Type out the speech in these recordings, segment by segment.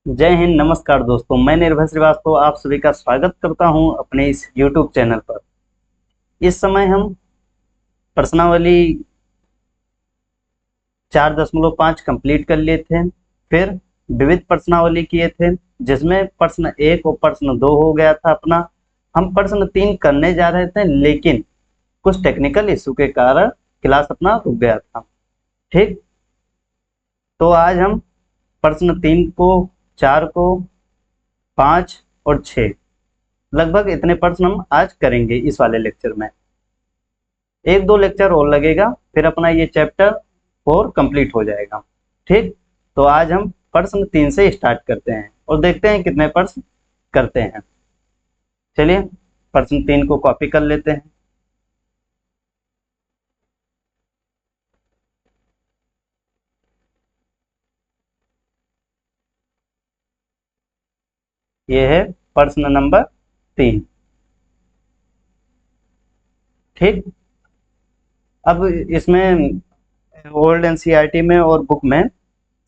जय हिंद। नमस्कार दोस्तों, मैं निर्भय श्रीवास्तव आप सभी का स्वागत करता हूं अपने इस YouTube चैनल पर। इस समय हम प्रश्नावली 4.5 कंप्लीट कर लिए थे। फिर विविध प्रश्नावली किए थे, जिसमें प्रश्न 1 और प्रश्न 2 हो गया था अपना। हम प्रश्न 3 करने जा रहे थे, लेकिन कुछ टेक्निकल इशू के कारण क्लास अपना रुक गया था। ठीक, तो आज हम प्रश्न 3 को, 4 को, 5 और 6 लगभग इतने प्रश्न हम आज करेंगे इस वाले लेक्चर में। एक दो लेक्चर और लगेगा, फिर अपना ये चैप्टर 4 कंप्लीट हो जाएगा। ठीक, तो आज हम प्रश्न 3 से स्टार्ट करते हैं और देखते हैं कितने प्रश्न करते हैं। चलिए प्रश्न 3 को कॉपी कर लेते हैं। ये है प्रश्न नंबर 3। ठीक, अब इसमें ओल्ड एनसीईआरटी में और बुक में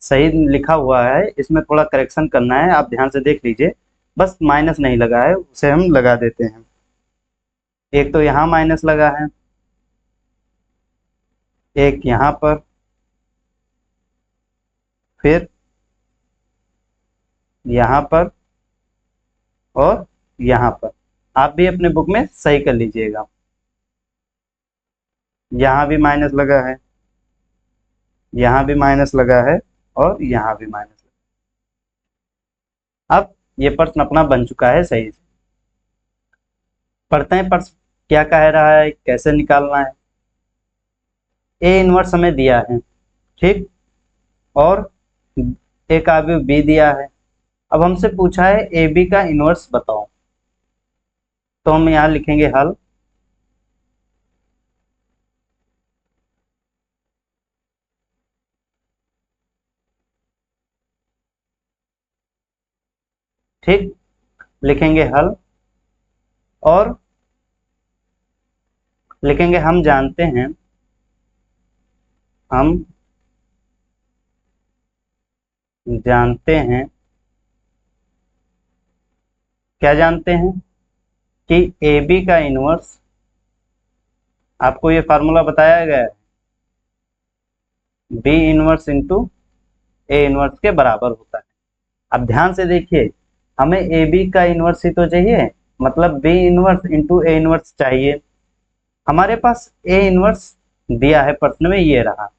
सही लिखा हुआ है, इसमें थोड़ा करेक्शन करना है, आप ध्यान से देख लीजिए। बस माइनस नहीं लगा है, उसे हम लगा देते हैं। एक तो यहाँ माइनस लगा है, एक यहाँ पर, फिर यहाँ पर और यहाँ पर। आप भी अपने बुक में सही कर लीजिएगा। यहाँ भी माइनस लगा है, यहाँ भी माइनस लगा है और यहाँ भी माइनस लगा। अब ये प्रश्न अपना बन चुका है सही से। पढ़ते हैं प्रश्न क्या कह रहा है, कैसे निकालना है। ए इनवर्स हमें दिया है, ठीक, और एक अवयव बी दिया है। अब हमसे पूछा है ए बी का इनवर्स बताओ, तो हम यहाँ लिखेंगे हल। ठीक, लिखेंगे हल और लिखेंगे हम जानते हैं, हम जानते हैं, क्या जानते हैं कि ए बी का इनवर्स, आपको ये फार्मूला बताया गया है, B inverse into A inverse के बराबर होता है। अब ध्यान से देखिए, हमें ए बी का इनवर्स ही तो चाहिए, मतलब B inverse into A inverse चाहिए। हमारे पास ए इनवर्स दिया है प्रश्न में, ये रहा।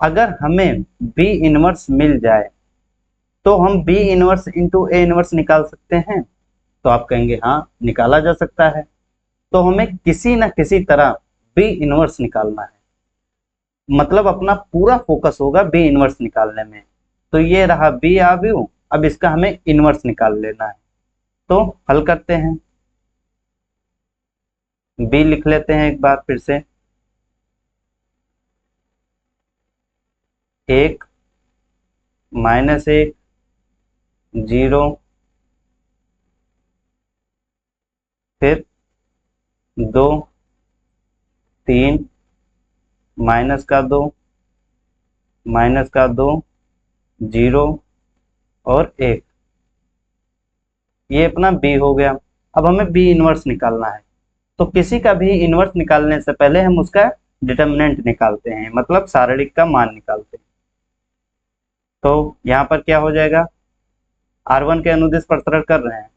अगर हमें बी इनवर्स मिल जाए तो हम B inverse into A inverse निकाल सकते हैं। तो आप कहेंगे हाँ, निकाला जा सकता है। तो हमें किसी न किसी तरह बी इनवर्स निकालना है, मतलब अपना पूरा फोकस होगा बी इनवर्स निकालने में। तो ये रहा बी अवयव, अब इसका हमें इनवर्स निकाल लेना है। तो हल करते हैं, बी लिख लेते हैं एक बार फिर से। 1 -1 0, फिर 2 3 -2 -2 0 और 1। ये अपना बी हो गया। अब हमें बी इनवर्स निकालना है, तो किसी का भी इनवर्स निकालने से पहले हम उसका डिटर्मिनेंट निकालते हैं, मतलब सारणिक का मान निकालते हैं। तो यहाँ पर क्या हो जाएगा, R1 के अनुदिश प्रसरण कर रहे हैं,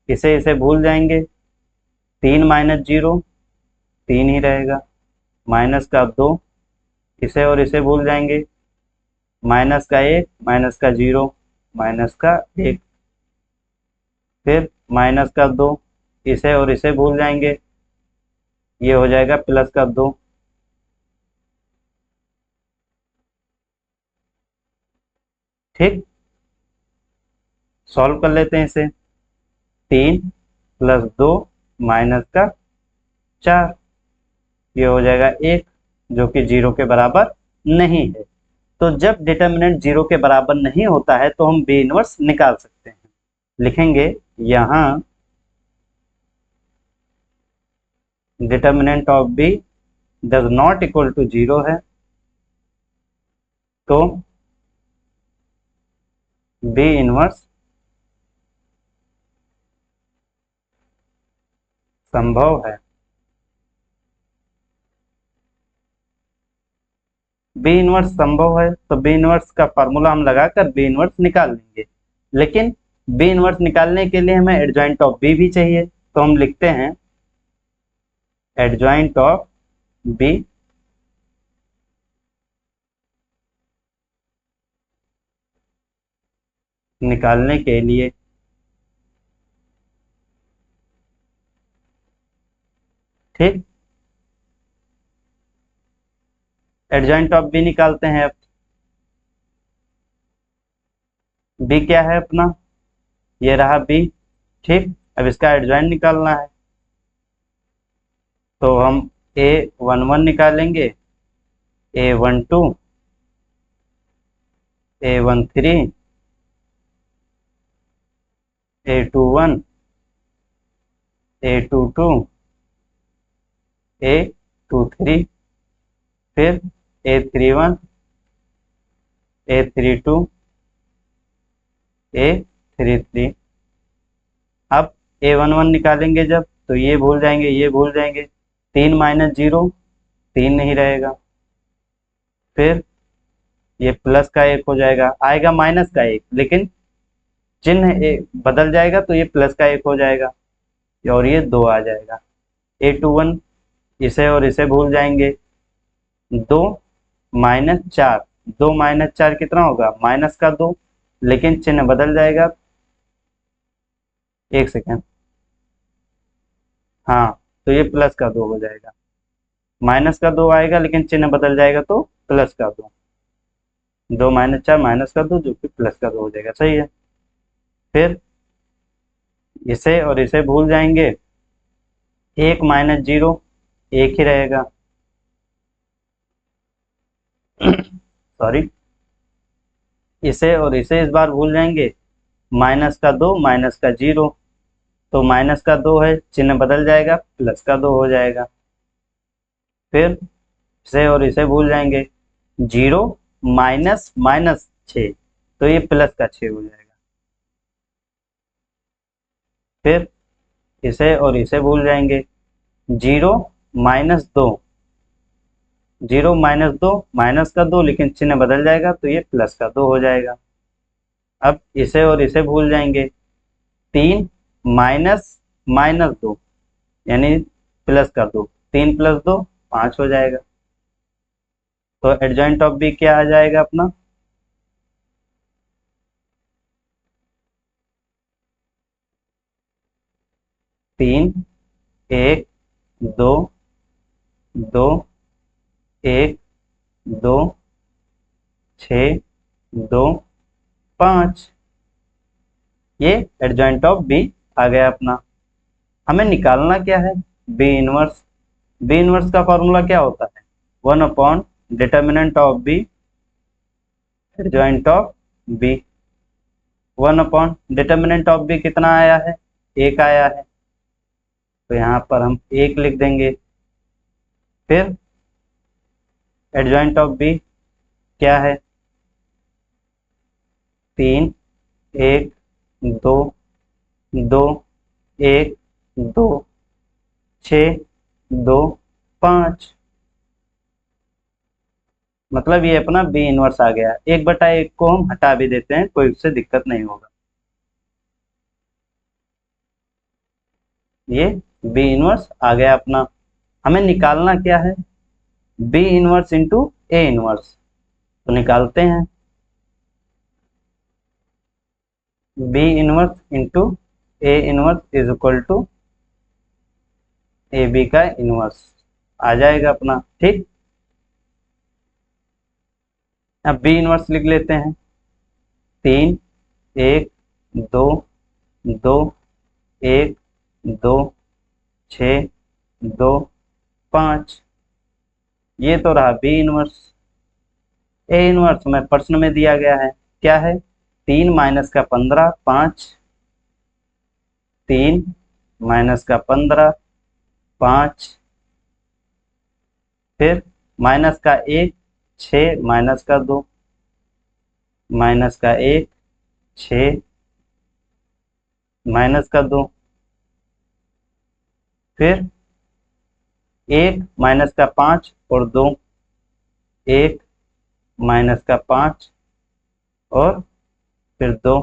इसे भूल जाएंगे। 3 - 0 3 ही रहेगा, -2 इसे और इसे भूल जाएंगे, -1 -0 -1, फिर -2 इसे और इसे भूल जाएंगे, ये हो जाएगा +2। ठीक, सॉल्व कर लेते हैं इसे। 3 + 2 -4, ये हो जाएगा 1, जो कि 0 के बराबर नहीं है। तो जब डिटर्मिनेंट 0 के बराबर नहीं होता है तो हम बी इनवर्स निकाल सकते हैं। लिखेंगे यहाँ determinant of B does not equal to 0 है, तो बी इनवर्स संभव है। बी इनवर्स संभव है तो बी इनवर्स का फॉर्मूला हम लगाकर बी इनवर्स निकाल लेंगे, लेकिन बी इनवर्स निकालने के लिए हमें एडजॉइंट ऑफ बी भी चाहिए, तो हम लिखते हैं एडजॉइंट ऑफ बी निकालने के लिए ठीक, एडजॉइंट ऑफ बी निकालते हैं। अब बी क्या है अपना, ये रहा बी, ठीक। अब इसका एडजॉइंट निकालना है, तो हम A11 निकालेंगे, A12, A13, A21, A22, A23, फिर A31, A32, A33। अब A11 निकालेंगे जब, तो ये भूल जाएंगे, ये भूल जाएंगे, 3 माइनस 0 3 नहीं रहेगा, फिर ये प्लस का 1 हो जाएगा, आएगा माइनस का 1, लेकिन चिन्ह बदल जाएगा तो ये प्लस का 1 हो जाएगा और ये 2 आ जाएगा। A21 इसे और इसे भूल जाएंगे, 2 माइनस 4, 2 माइनस 4 कितना होगा, माइनस का 2, लेकिन चिन्ह बदल जाएगा, एक सेकेंड, हाँ, तो ये प्लस का 2 हो जाएगा, माइनस का 2 आएगा लेकिन चिन्ह बदल जाएगा तो प्लस का 2, 2 माइनस 4 माइनस का 2 जो कि प्लस का 2 हो जाएगा, सही है। फिर इसे और इसे भूल जाएंगे, 1 माइनस 0 1 ही रहेगा, सॉरी, इसे और इसे इस बार भूल जाएंगे, माइनस का 2 माइनस का 0, तो माइनस का 2 है, चिन्ह बदल जाएगा, प्लस का 2 हो जाएगा। फिर इसे और इसे भूल जाएंगे, 0 माइनस माइनस 6, तो ये प्लस का 6 हो जाएगा। फिर इसे और इसे भूल जाएंगे, 0 माइनस 2, 0 माइनस 2 माइनस का 2, लेकिन चिन्ह बदल जाएगा तो ये प्लस का 2 हो जाएगा। अब इसे और इसे भूल जाएंगे, 3 माइनस माइनस 2 यानी प्लस का 2, 3 प्लस 2 5 हो जाएगा। तो एडजॉइंट ऑफ बी क्या आ जाएगा अपना, 3 1 2 2 1 2 6 2 5, ये एडजॉइंट ऑफ बी आ गया अपना। हमें निकालना क्या है, बी इनवर्स। बी इनवर्स का फॉर्मूला क्या होता है, 1 upon determinant of B adjoint of B. 1 upon determinant of B कितना आया है, 1 आया है, तो यहाँ पर हम 1 लिख देंगे। फिर एडजॉइंट ऑफ बी क्या है, 3 1 2 2 1 2 6 2 5, मतलब ये अपना बी इनवर्स आ गया। 1/1 को हम हटा भी देते हैं, कोई उससे दिक्कत नहीं होगा, ये बी इनवर्स आ गया अपना। हमें निकालना क्या है, B inverse into A inverse, तो निकालते हैं, B inverse into A inverse is equal to A B का इनवर्स आ जाएगा अपना, ठीक। अब बी इनवर्स लिख लेते हैं, 3 1 2 2 1 2 6 2 5, ये तो रहा बी इनवर्स। ए इनवर्स में प्रश्न में दिया गया है, क्या है, 3 माइनस का 15 5, 3 माइनस का 15 5, फिर माइनस का 1 6 माइनस का 2, माइनस का 1 6 माइनस का 2, फिर 1 - का 5 और 2, 1 - का 5 और फिर 2।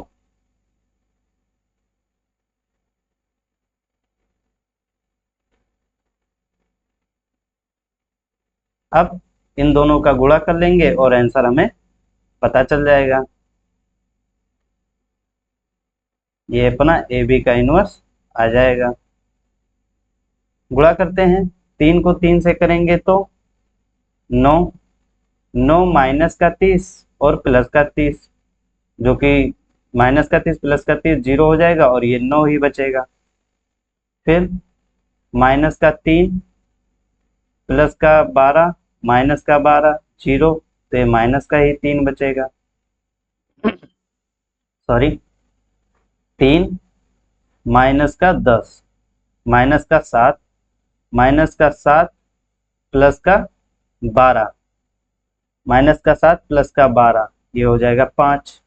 अब इन दोनों का गुणा कर लेंगे और आंसर हमें पता चल जाएगा। ये अपना ए बी का इनवर्स आ जाएगा। गुणा करते हैं, 3 को 3 से करेंगे तो 9, 9 - का 30 और प्लस का 30, जो कि -का 30 प्लस का 30 0 हो जाएगा और ये 9 ही बचेगा। फिर -का 3 प्लस का 12 -का 12 0, तो ये माइनस का ही 3 बचेगा। सॉरी, 3 -का 10 -का 7 -का 7 प्लस का 12 -का 7 प्लस का 12, ये हो जाएगा 5।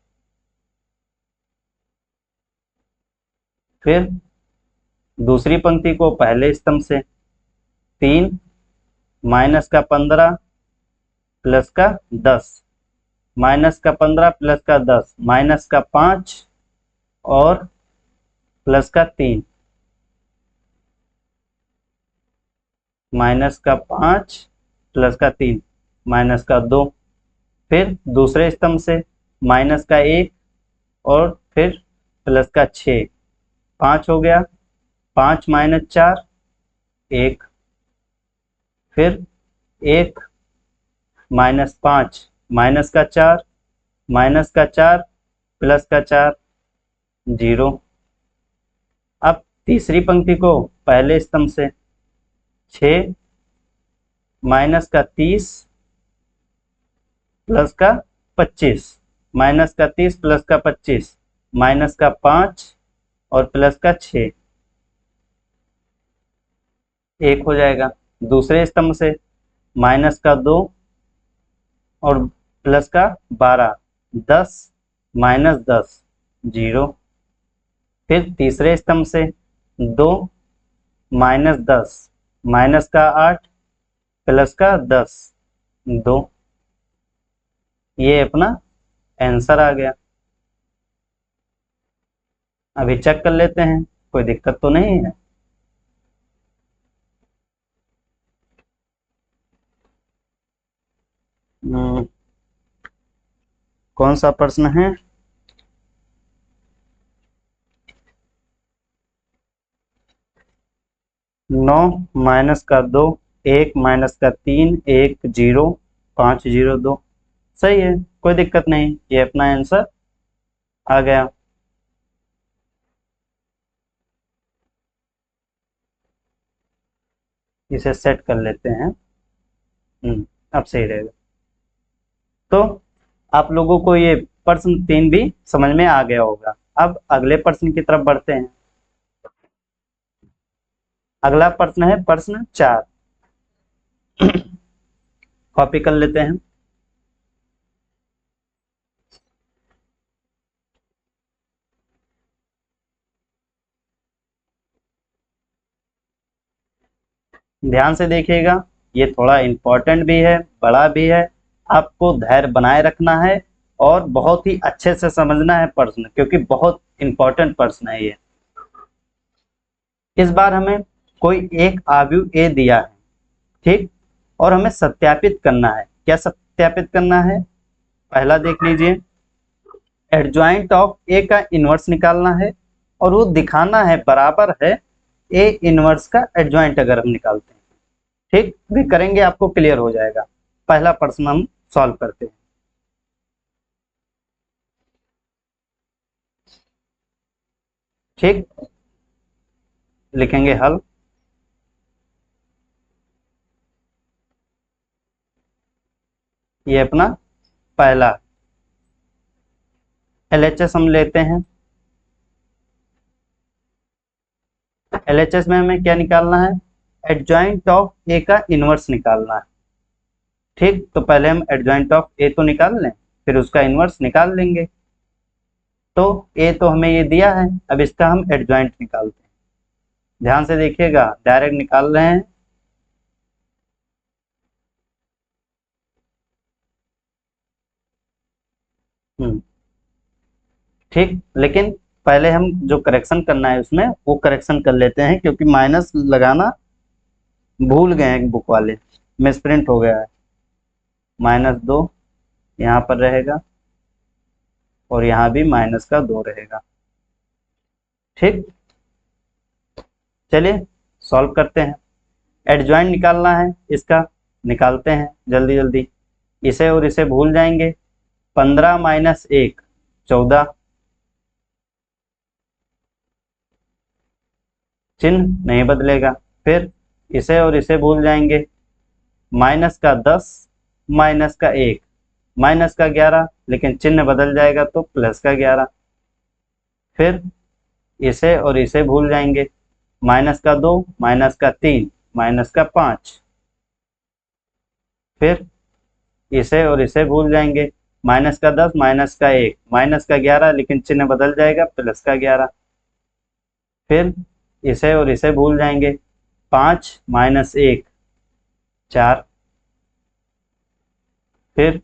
फिर दूसरी पंक्ति को पहले स्तंभ से 3 -का 15 प्लस का 10 -का 15 प्लस का 10 -का 5 और प्लस का 3, -का 5 प्लस का 3 -का 2। फिर दूसरे स्तंभ से -का 1 और फिर प्लस का 6, 5 हो गया, 5 - 4 1। फिर 1 -5 -का 4 -का 4 प्लस का 4 0। अब तीसरी पंक्ति को पहले स्तंभ से 6 -का 30 प्लस का 25 -का 30 प्लस का 25 -का 5 और प्लस का 6, 1 हो जाएगा। दूसरे स्तंभ से -का 2 और प्लस का 12, 10 -10 0। फिर तीसरे स्तंभ से 2 -10 -का 8 प्लस का 10 2, ये अपना आंसर आ गया। अभी चेक कर लेते हैं, कोई दिक्कत तो नहीं है। कौन सा प्रश्न है? नौ -का 2, 1 -का 3, 1 0, 5 0 2, सही है, कोई दिक्कत नहीं, ये अपना आंसर आ गया। इसे सेट कर लेते हैं। अब सही रहेगा। तो आप लोगों को ये प्रश्न 3 भी समझ में आ गया होगा। अब अगले प्रश्न की तरफ बढ़ते हैं। अगला प्रश्न है प्रश्न 4। कॉपी कर लेते हैं। ध्यान से देखिएगा, ये थोड़ा इम्पोर्टेंट भी है, बड़ा भी है। आपको धैर्य बनाए रखना है और बहुत ही अच्छे से समझना है प्रश्न, क्योंकि बहुत इम्पोर्टेंट प्रश्न है ये। इस बार हमें कोई एक आव्यूह ए दिया है, ठीक, और हमें सत्यापित करना है। क्या सत्यापित करना है? पहला देख लीजिए, एडजॉइंट ऑफ ए का इनवर्स निकालना है और वो दिखाना है बराबर है ए इनवर्स का एडजॉइंट अगर हम निकालते हैं। ठीक, भी करेंगे आपको क्लियर हो जाएगा। पहला प्रश्न हम सॉल्व करते हैं। ठीक, लिखेंगे हल। ये अपना पहला LHS हम लेते हैं। LHS में हमें क्या निकालना है? एडजॉइंट ऑफ ए का इनवर्स निकालना है। ठीक, तो पहले हम एडजॉइंट ऑफ ए तो निकाल लें, फिर उसका इनवर्स निकाल लेंगे। तो ए तो हमें ये दिया है, अब इसका हम एडजॉइंट निकालते हैं। ध्यान से देखिएगा, डायरेक्ट निकाल रहे हैं। ठीक, लेकिन पहले हम जो करेक्शन करना है उसमें वो करेक्शन कर लेते हैं, क्योंकि माइनस लगाना भूल गए हैं बुक वाले, मिसप्रिंट हो गया है। -2 यहाँ पर रहेगा और यहाँ भी -2 रहेगा। ठीक, चलिए सॉल्व करते हैं। एडजॉइंट निकालना है इसका, निकालते हैं जल्दी जल्दी। इसे और इसे भूल जाएंगे। 15 - 1 14, चिन्ह नहीं बदलेगा। फिर इसे और इसे भूल जाएंगे। -10 -1 -11, लेकिन चिन्ह बदल जाएगा तो +11। फिर इसे और इसे भूल जाएंगे। -2 -3 -5। फिर इसे और इसे भूल जाएंगे। -10 -1 -11, लेकिन चिन्ह बदल जाएगा +11। फिर इसे और इसे भूल जाएंगे। 5 -1 4। फिर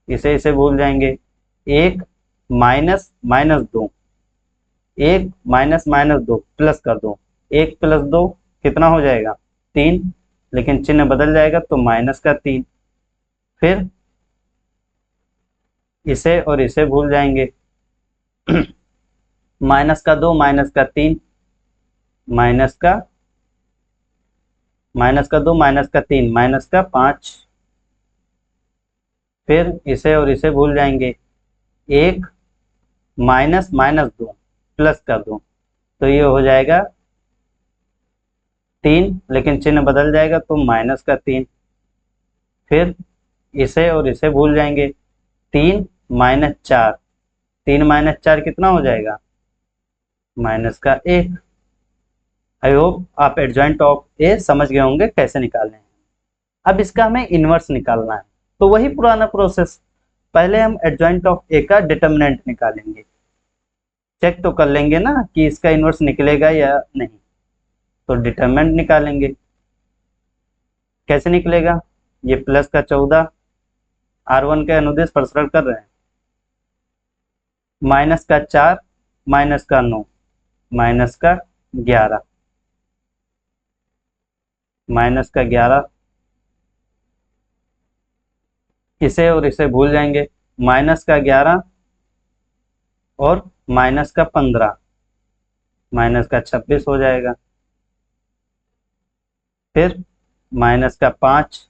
इसे भूल जाएंगे। 1 -2, 1 -2 प्लस कर दो। 1 + 2 कितना हो जाएगा? 3, लेकिन चिन्ह बदल जाएगा तो -3। फिर इसे और इसे भूल जाएंगे। -2 -3 -2 -3 -5। फिर इसे और इसे भूल जाएंगे। 1 -2 प्लस कर दो तो ये हो जाएगा 3, लेकिन चिन्ह बदल जाएगा तो -3। फिर इसे और इसे भूल जाएंगे। 3 -4, 3 -4 कितना हो जाएगा? -1। आई होप आप एडजॉइंट ऑफ ए समझ गए होंगे कैसे निकालने हैं। अब इसका हमें इनवर्स निकालना है, तो वही पुराना प्रोसेस। पहले हम एडजॉइंट ऑफ ए का डिटर्मिनेंट निकालेंगे। चेक तो कर लेंगे ना कि इसका इनवर्स निकलेगा या नहीं। तो डिटर्मिनेंट निकालेंगे। कैसे निकलेगा? ये प्लस का 14, R1 के अनुदेश प्रसरण कर रहे हैं। -4 -9 -11 -11। इसे और इसे भूल जाएंगे। -11 और -15 -26 हो जाएगा। फिर -5,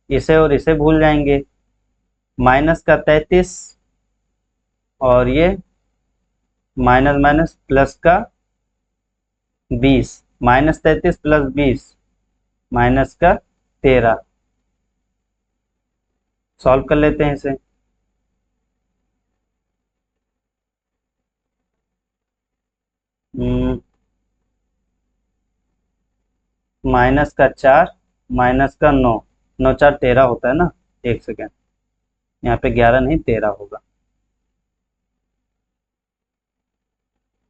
इसे और इसे भूल जाएंगे। -33 और ये माइनस माइनस प्लस का 20, -33 + 20 -13। सॉल्व कर लेते हैं इसे। -4 -9, 9 4 13 होता है ना। एक सेकेंड, यहाँ पे 11 नहीं 13 होगा।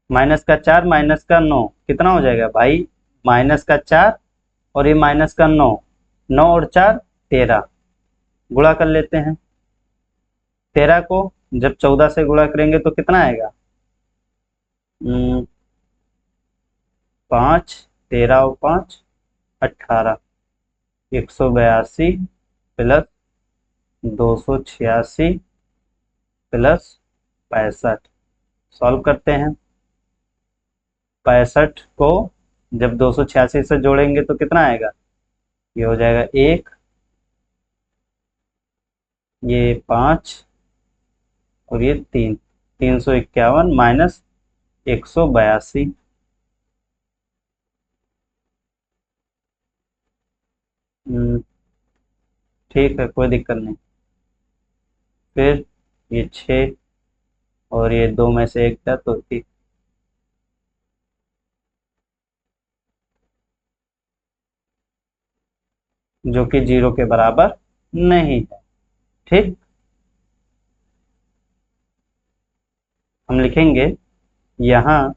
-4 -9 कितना हो जाएगा भाई? -4 और ये -9, 9 और 4 13। गुणा कर लेते हैं। 13 को जब 14 से गुणा करेंगे तो कितना आएगा? 5, 13 और 5 18, 182 प्लस 286 प्लस 65। सॉल्व करते हैं। 65 को जब 286 से जोड़ेंगे तो कितना आएगा? ये हो जाएगा 1, ये 5 और ये 3, 351 माइनस 182। ठीक है, कोई दिक्कत नहीं। फिर ये 6 और ये 2 में से 1 था तो ठीक, जो कि 0 के बराबर नहीं है। ठीक, हम लिखेंगे यहाँ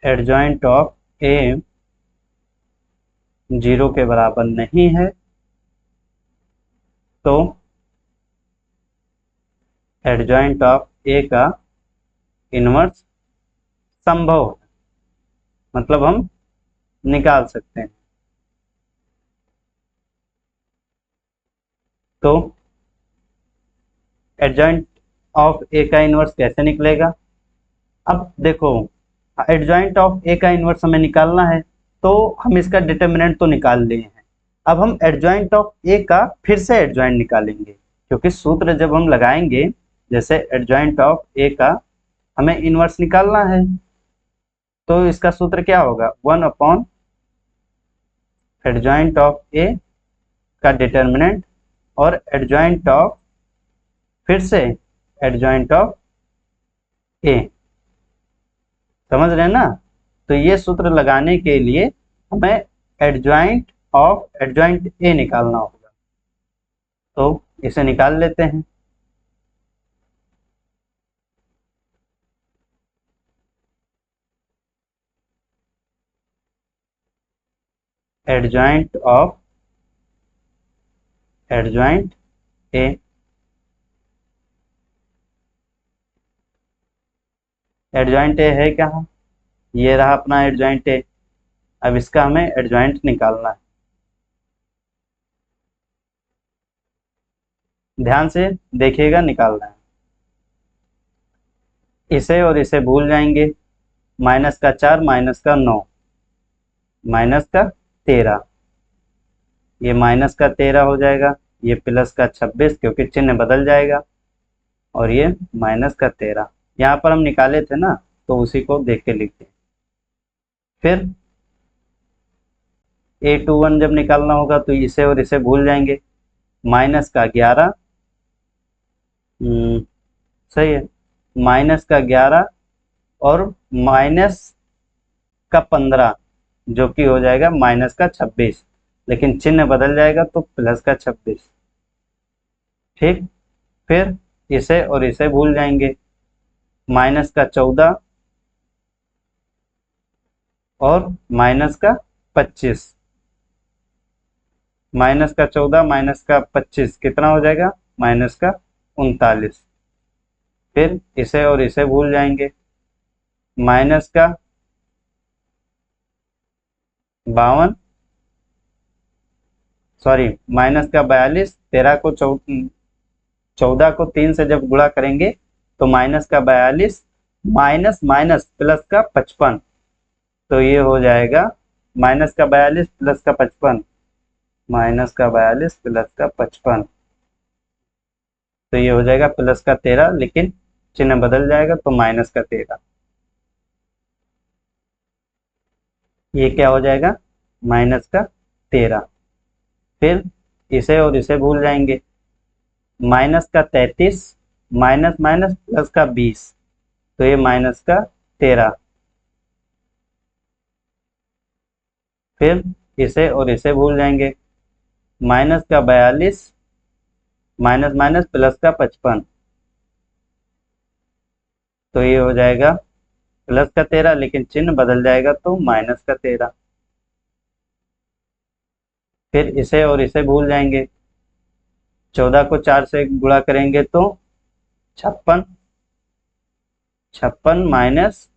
एडजॉइंट ऑफ ए 0 के बराबर नहीं है तो एडजॉइंट ऑफ ए का इन्वर्स संभव है, मतलब हम निकाल सकते हैं। तो एडजॉइंट ऑफ ए का इन्वर्स कैसे निकलेगा? अब देखो, एडजॉइंट ऑफ ए का इन्वर्स हमें निकालना है तो हम इसका डिटर्मिनेंट तो निकाल लिए हैं। अब हम एडजॉइंट ऑफ ए का फिर से एडजॉइंट निकालेंगे, क्योंकि सूत्र जब हम लगाएंगे, जैसे एडजॉइंट ऑफ ए का हमें इन्वर्स निकालना है, तो इसका सूत्र क्या होगा? 1 अपॉन एडजॉइंट ऑफ ए का डिटर्मिनेंट और एडजॉइंट ऑफ फिर से एडजॉइंट ऑफ ए। समझ रहे हैं ना? तो ये सूत्र लगाने के लिए हमें एडजॉइंट ऑफ एडजॉइंट ए निकालना होगा, तो इसे निकाल लेते हैं। Adjoint of adjoint A, adjoint A है क्या? ये रहा अपना एडजॉइंट ए। अब इसका हमें एडजॉइंट निकालना है। ध्यान से देखिएगा, निकालना है। इसे और इसे भूल जाएंगे। माइनस का 4, माइनस का 9, माइनस का 13, ये माइनस का 13 हो जाएगा, ये प्लस का 26 क्योंकि चिन्ह बदल जाएगा, और ये माइनस का 13। यहाँ पर हम निकाले थे ना, तो उसी को देख के लिखते हैं। फिर A21 जब निकालना होगा तो इसे और इसे भूल जाएंगे। माइनस का 11, सही है, माइनस का 11 और माइनस का 15 जो कि हो जाएगा माइनस का 26, लेकिन चिन्ह बदल जाएगा तो प्लस का 26। ठीक, फिर इसे और इसे भूल जाएंगे। माइनस का 14 और माइनस का 25, माइनस का 14 माइनस का 25 कितना हो जाएगा? माइनस का 39। फिर इसे और इसे भूल जाएंगे। माइनस का 52, सॉरी माइनस का 42, 13 को 14 को 3 से जब गुणा करेंगे तो माइनस का 42 माइनस माइनस प्लस का 55, तो ये हो जाएगा माइनस का 42 प्लस का 55, माइनस का 42 प्लस का 55, तो ये हो जाएगा प्लस का 13, लेकिन चिन्ह बदल जाएगा तो माइनस का 13। ये क्या हो जाएगा? माइनस का 13। फिर इसे और इसे भूल जाएंगे। माइनस का 33 माइनस माइनस प्लस का 20, तो ये माइनस का 13। फिर इसे और इसे भूल जाएंगे। माइनस का 42 माइनस माइनस प्लस का 55, तो ये हो जाएगा प्लस का 13, लेकिन चिन्ह बदल जाएगा तो माइनस का 13। फिर इसे और इसे भूल जाएंगे। 14 को 4 से गुणा करेंगे तो 56, 56 माइनस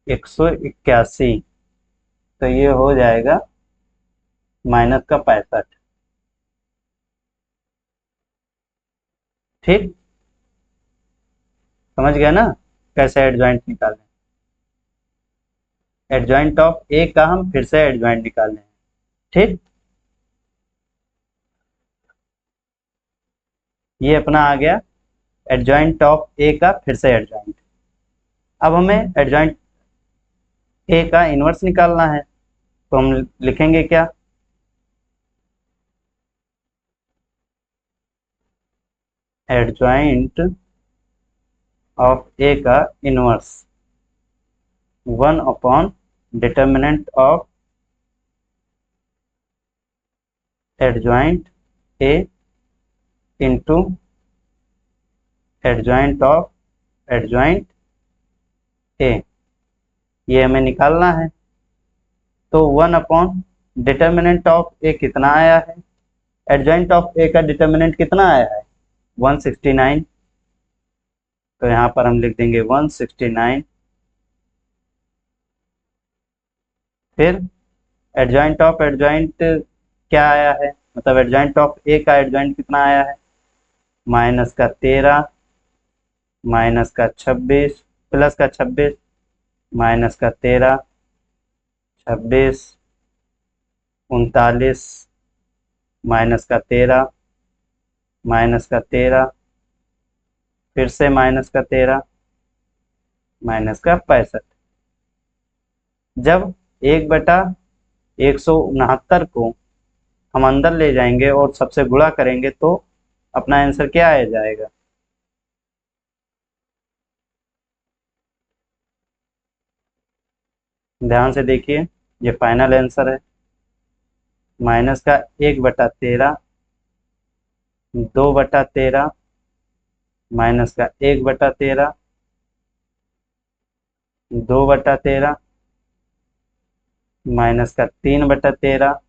181, तो ये हो जाएगा माइनस का 65। ठीक, समझ गया ना कैसे एडजॉइंट निकालें? एडजॉइंट ऑफ ए का हम फिर से एडजॉइंट निकालें। ठीक, ये अपना आ गया एडजॉइंट ऑफ ए का फिर से एडजॉइंट। अब हमें एडजॉइंट ए का इन्वर्स निकालना है, तो हम लिखेंगे क्या? एडजॉइंट ऑफ ए का inverse 1 upon determinant of adjoint A into adjoint of adjoint A, ये हमें निकालना है। तो 1 डिटर्मिनेंट ऑफ ए कितना आया है, एडजॉइंट ऑफ ए का डिटर्मिनेंट कितना आया है 169। तो यहाँ पर हम लिख देंगे 169। फिर एडजॉइंट ऑफ एडजॉइंट क्या आया है, मतलब एडजॉइंट ऑफ ए का एडजॉइंट कितना आया है, माइनस का 13 माइनस का 26 प्लस का 26 माइनस का 13 26 39 माइनस का 13 माइनस का 13 फिर से माइनस का 13 माइनस का 65। जब 1/169 को हम अंदर ले जाएंगे और सबसे गुणा करेंगे तो अपना आंसर क्या आ जाएगा, ध्यान से देखिए, ये फाइनल आंसर है। माइनस का 1/13 2/13 माइनस का 1/13 2/13 माइनस का 3/13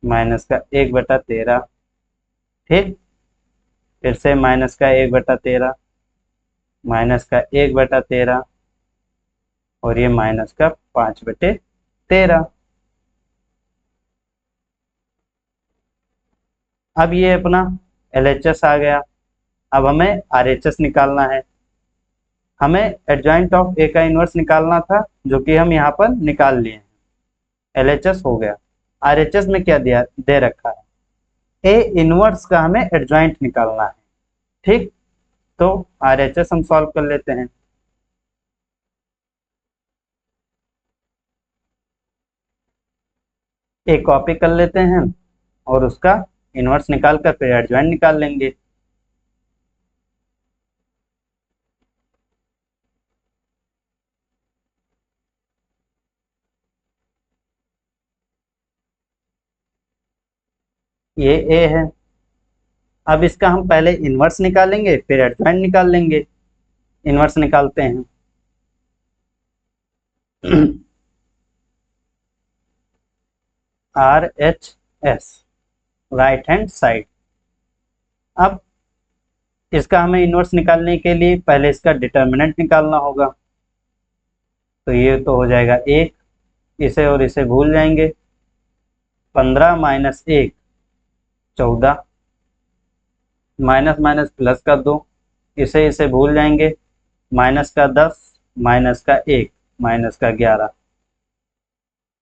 माइनस का 1/13। ठीक, फिर से माइनस का 1/13 माइनस का 1/13 और ये माइनस का 5/13। अब ये अपना LHS आ गया। अब हमें RHS निकालना है। हमें एडजॉइंट ऑफ ए का इन्वर्स निकालना था, जो कि हम यहाँ पर निकाल लिए हैं। LHS हो गया। RHS में क्या दिया दे रखा है, ए इनवर्स का हमें एडजॉइंट निकालना है। ठीक, तो RHS हम सॉल्व कर लेते हैं। ए कॉपी कर लेते हैं और उसका इनवर्स निकाल कर फिर एडजॉइंट निकाल लेंगे। ये ए है। अब इसका हम पहले इनवर्स निकालेंगे फिर एडजॉइंट निकाल लेंगे। इनवर्स निकालते हैं। RHS right hand side. अब इसका हमें इनवर्स निकालने के लिए पहले इसका डिटर्मिनेंट निकालना होगा। तो ये तो हो जाएगा 1, इसे और इसे भूल जाएंगे। 15 माइनस 1 14 माइनस माइनस प्लस का 2, इसे भूल जाएंगे। माइनस का 10 माइनस का 1 माइनस का 11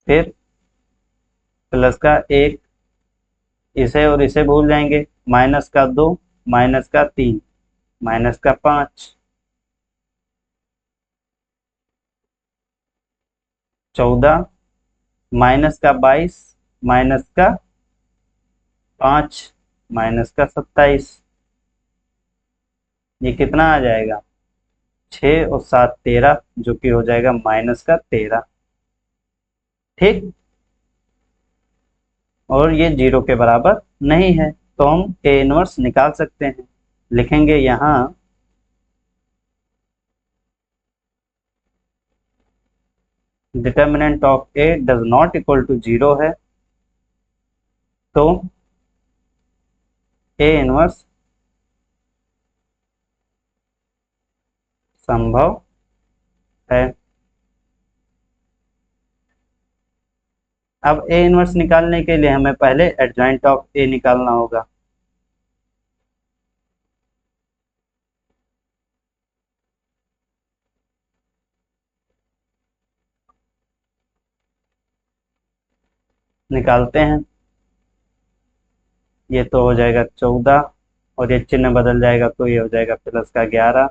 फिर प्लस का 1, इसे और इसे भूल जाएंगे। माइनस का 2 माइनस का 3 माइनस का 5 14 माइनस का 22 माइनस का 5 माइनस का 27। ये कितना आ जाएगा 6 और 7 13, जो कि हो जाएगा माइनस का 13। ठीक, और ये 0 के बराबर नहीं है, तो हम ए इनवर्स निकाल सकते हैं। लिखेंगे यहाँ determinant of A does not equal to 0 है, तो ए इनवर्स संभव है। अब ए इनवर्स निकालने के लिए हमें पहले एडजॉइंट ऑफ ए निकालना होगा। निकालते हैं। ये तो हो जाएगा 14 और ये चिन्ह बदल जाएगा तो ये हो जाएगा प्लस का 11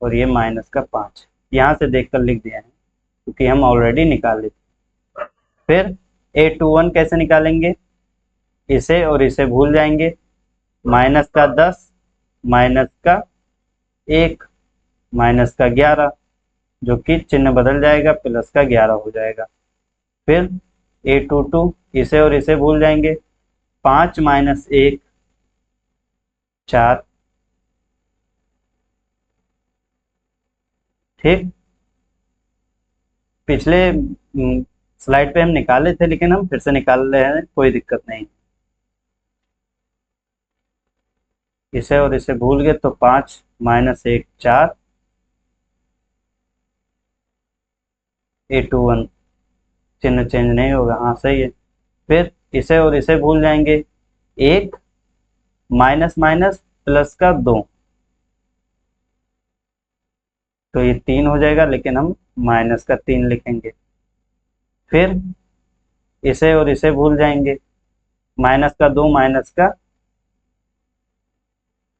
और ये माइनस का 5। यहाँ से देखकर लिख दिया है क्योंकि हम ऑलरेडी निकाल लेते। फिर A21 कैसे निकालेंगे, इसे और इसे भूल जाएंगे। माइनस का 10 माइनस का 1 माइनस का 11, जो कि चिन्ह बदल जाएगा प्लस का 11 हो जाएगा। फिर A22, इसे और इसे भूल जाएंगे। 5 माइनस 1 4 ठीक, पिछले स्लाइड पे हम निकाले थे लेकिन हम फिर से निकाल रहे हैं, कोई दिक्कत नहीं। इसे और इसे भूल गए तो 5 माइनस 1 4, A21 चिन्ह चेंज नहीं होगा, हाँ सही है। फिर इसे और इसे भूल जाएंगे, 1 माइनस माइनस प्लस का 2, तो ये 3 हो जाएगा लेकिन हम माइनस का 3 लिखेंगे। फिर इसे और इसे भूल जाएंगे, माइनस का 2 माइनस का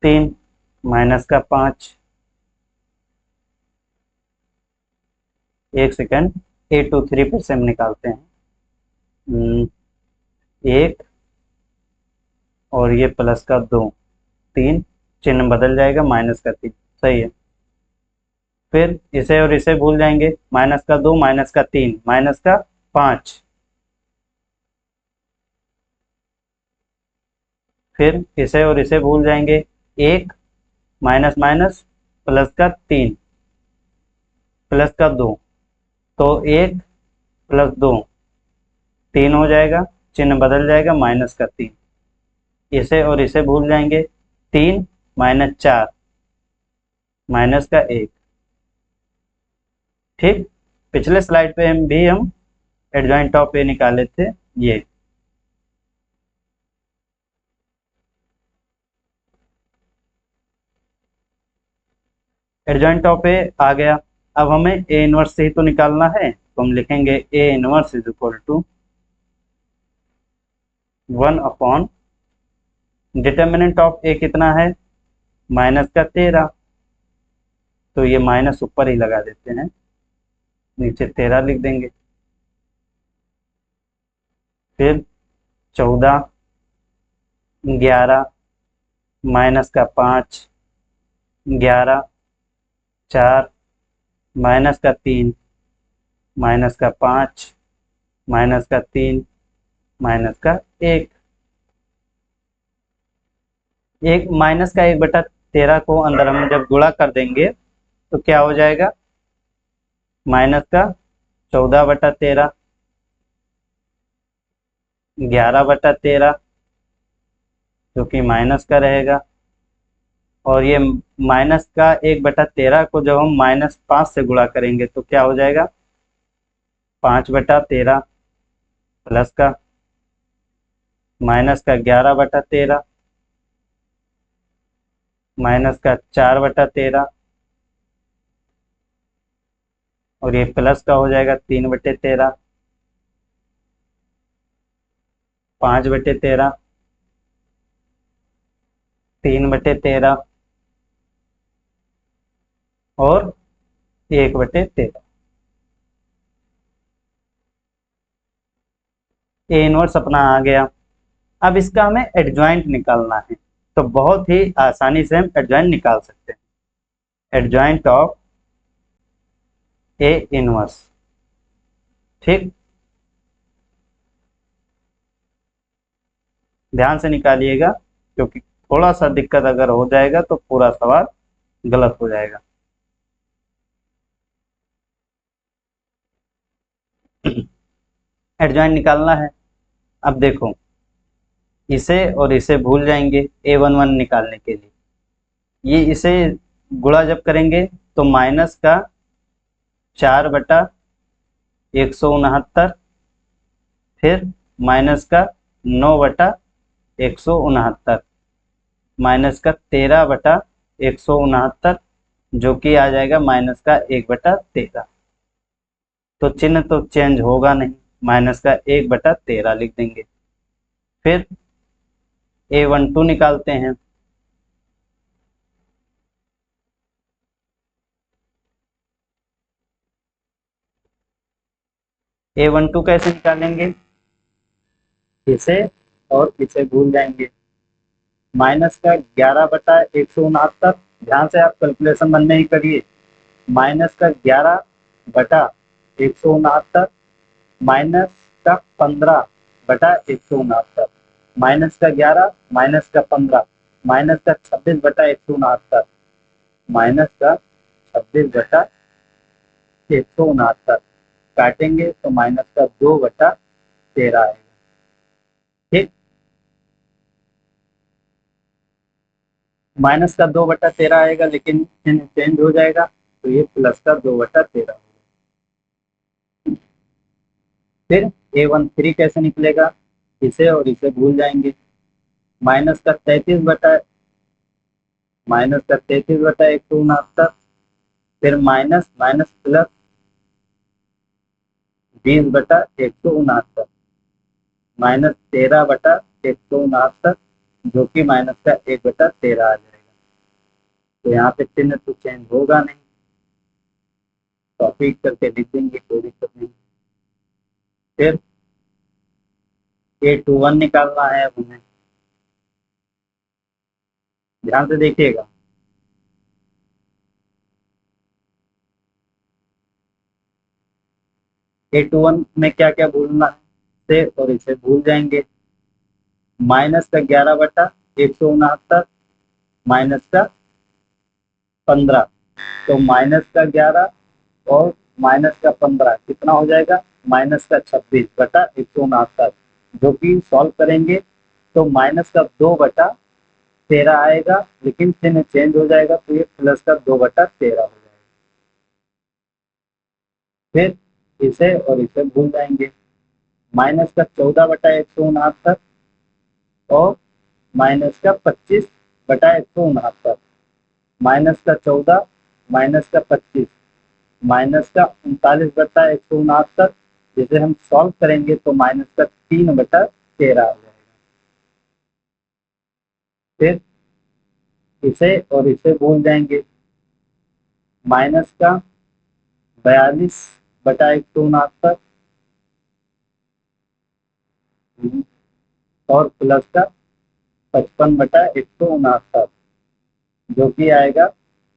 3 माइनस का 5, एक सेकेंड, A23 पर से हम निकालते हैं। 1 और ये प्लस का 2, 3, चिन्ह बदल जाएगा, माइनस का 3, सही है। फिर इसे और इसे भूल जाएंगे, माइनस का 2 माइनस का 3 माइनस का 5, फिर इसे और इसे भूल जाएंगे, 1 माइनस माइनस प्लस का 3 प्लस का 2, तो 1 प्लस 2 3 हो जाएगा, चिन्ह बदल जाएगा, माइनस का 3। इसे और इसे भूल जाएंगे, 3 माइनस 4 माइनस का 1। ठीक, पिछले स्लाइड पे हम एडजॉइंट ऑफ ए निकाले थे, ये एडजॉइंट ऑफ ए आ गया। अब हमें ए इनवर्स से ही तो निकालना है, तो हम लिखेंगे A inverse is equal to 1 upon determinant of A कितना है, माइनस का 13, तो ये माइनस ऊपर ही लगा देते हैं, नीचे 13 लिख देंगे। फिर 14 11 माइनस का 5 11 4 माइनस का 3 माइनस का 5 माइनस का 3 माइनस का 1, एक माइनस का 1/13 को अंदर हम जब गुणा कर देंगे तो क्या हो जाएगा, माइनस का 14/13 11/13 जो कि माइनस का रहेगा, और ये माइनस का 1/13 को जब हम -5 से गुणा करेंगे तो क्या हो जाएगा, 5/13 प्लस का माइनस का 11/13 माइनस का 4/13, और ये प्लस का हो जाएगा 3/13 5/13 3/13 और 1/13। ए इनवर्स अपना आ गया। अब इसका हमें एडजॉइंट निकालना है, तो बहुत ही आसानी से हम एडजॉइंट निकाल सकते हैं, एडजॉइंट ऑफ ए इनवर्स। ठीक, ध्यान से निकालिएगा, क्योंकि थोड़ा सा दिक्कत अगर हो जाएगा तो पूरा सवाल गलत हो जाएगा। एडजॉइंट निकालना है। अब देखो, इसे और इसे भूल जाएंगे A11 निकालने के लिए, ये इसे गुणा जब करेंगे तो माइनस का 4/169, फिर माइनस का 9/169, माइनस का 13/169, जो कि आ जाएगा माइनस का 1/13, तो चिन्ह तो चेंज होगा नहीं, माइनस का 1/13 लिख देंगे। फिर A12 निकालते हैं। A12 कैसे निकालेंगे, इसे और इसे भूल जाएंगे, माइनस का 11/169, ध्यान से आप कैलकुलेशन मन में ही करिए, माइनस का 11/169 माइनस का 15/169 माइनस का 11 माइनस का 15 माइनस का 26/169 माइनस का 26/169, 169 काटेंगे तो -2/13 आएगा। ठीक, -2/13 आएगा, लेकिन चिन्ह चेंज हो जाएगा तो ये +2/13 होगा। फिर A13 कैसे निकलेगा, इसे और इसे भूल जाएंगे। माइनस का 33/169, फिर माइनस माइनस प्लस 20/169, -13/169, जो कि माइनस का 1/13 आ जाएगा। तो यहाँ पे चिन्ह तो चेंज होगा नहीं, कॉपी करके लिख देंगे, कोई दिक्कत नहीं। फिर A21 निकालना है अब हमें, ध्यान से देखिएगा। A21 में क्या क्या भूलना है, से और इसे भूल जाएंगे। माइनस का 11/169, माइनस का 15, तो -11 और -15 कितना हो जाएगा, -26/169, जो कि सॉल्व करेंगे तो -2/13 आएगा, लेकिन चिन्ह चेंज हो जाएगा तो ये +2/13 हो जाएगा। फिर इसे और इसे भूल जाएंगे। -14/169 और -25/169, -14, -25, -39/169, जिसे हम सॉल्व करेंगे तो -3/13 आ जाएगा। फिर इसे और इसे भूल जाएंगे। माइनस का 42/169 और प्लस का 55/169, जो कि आएगा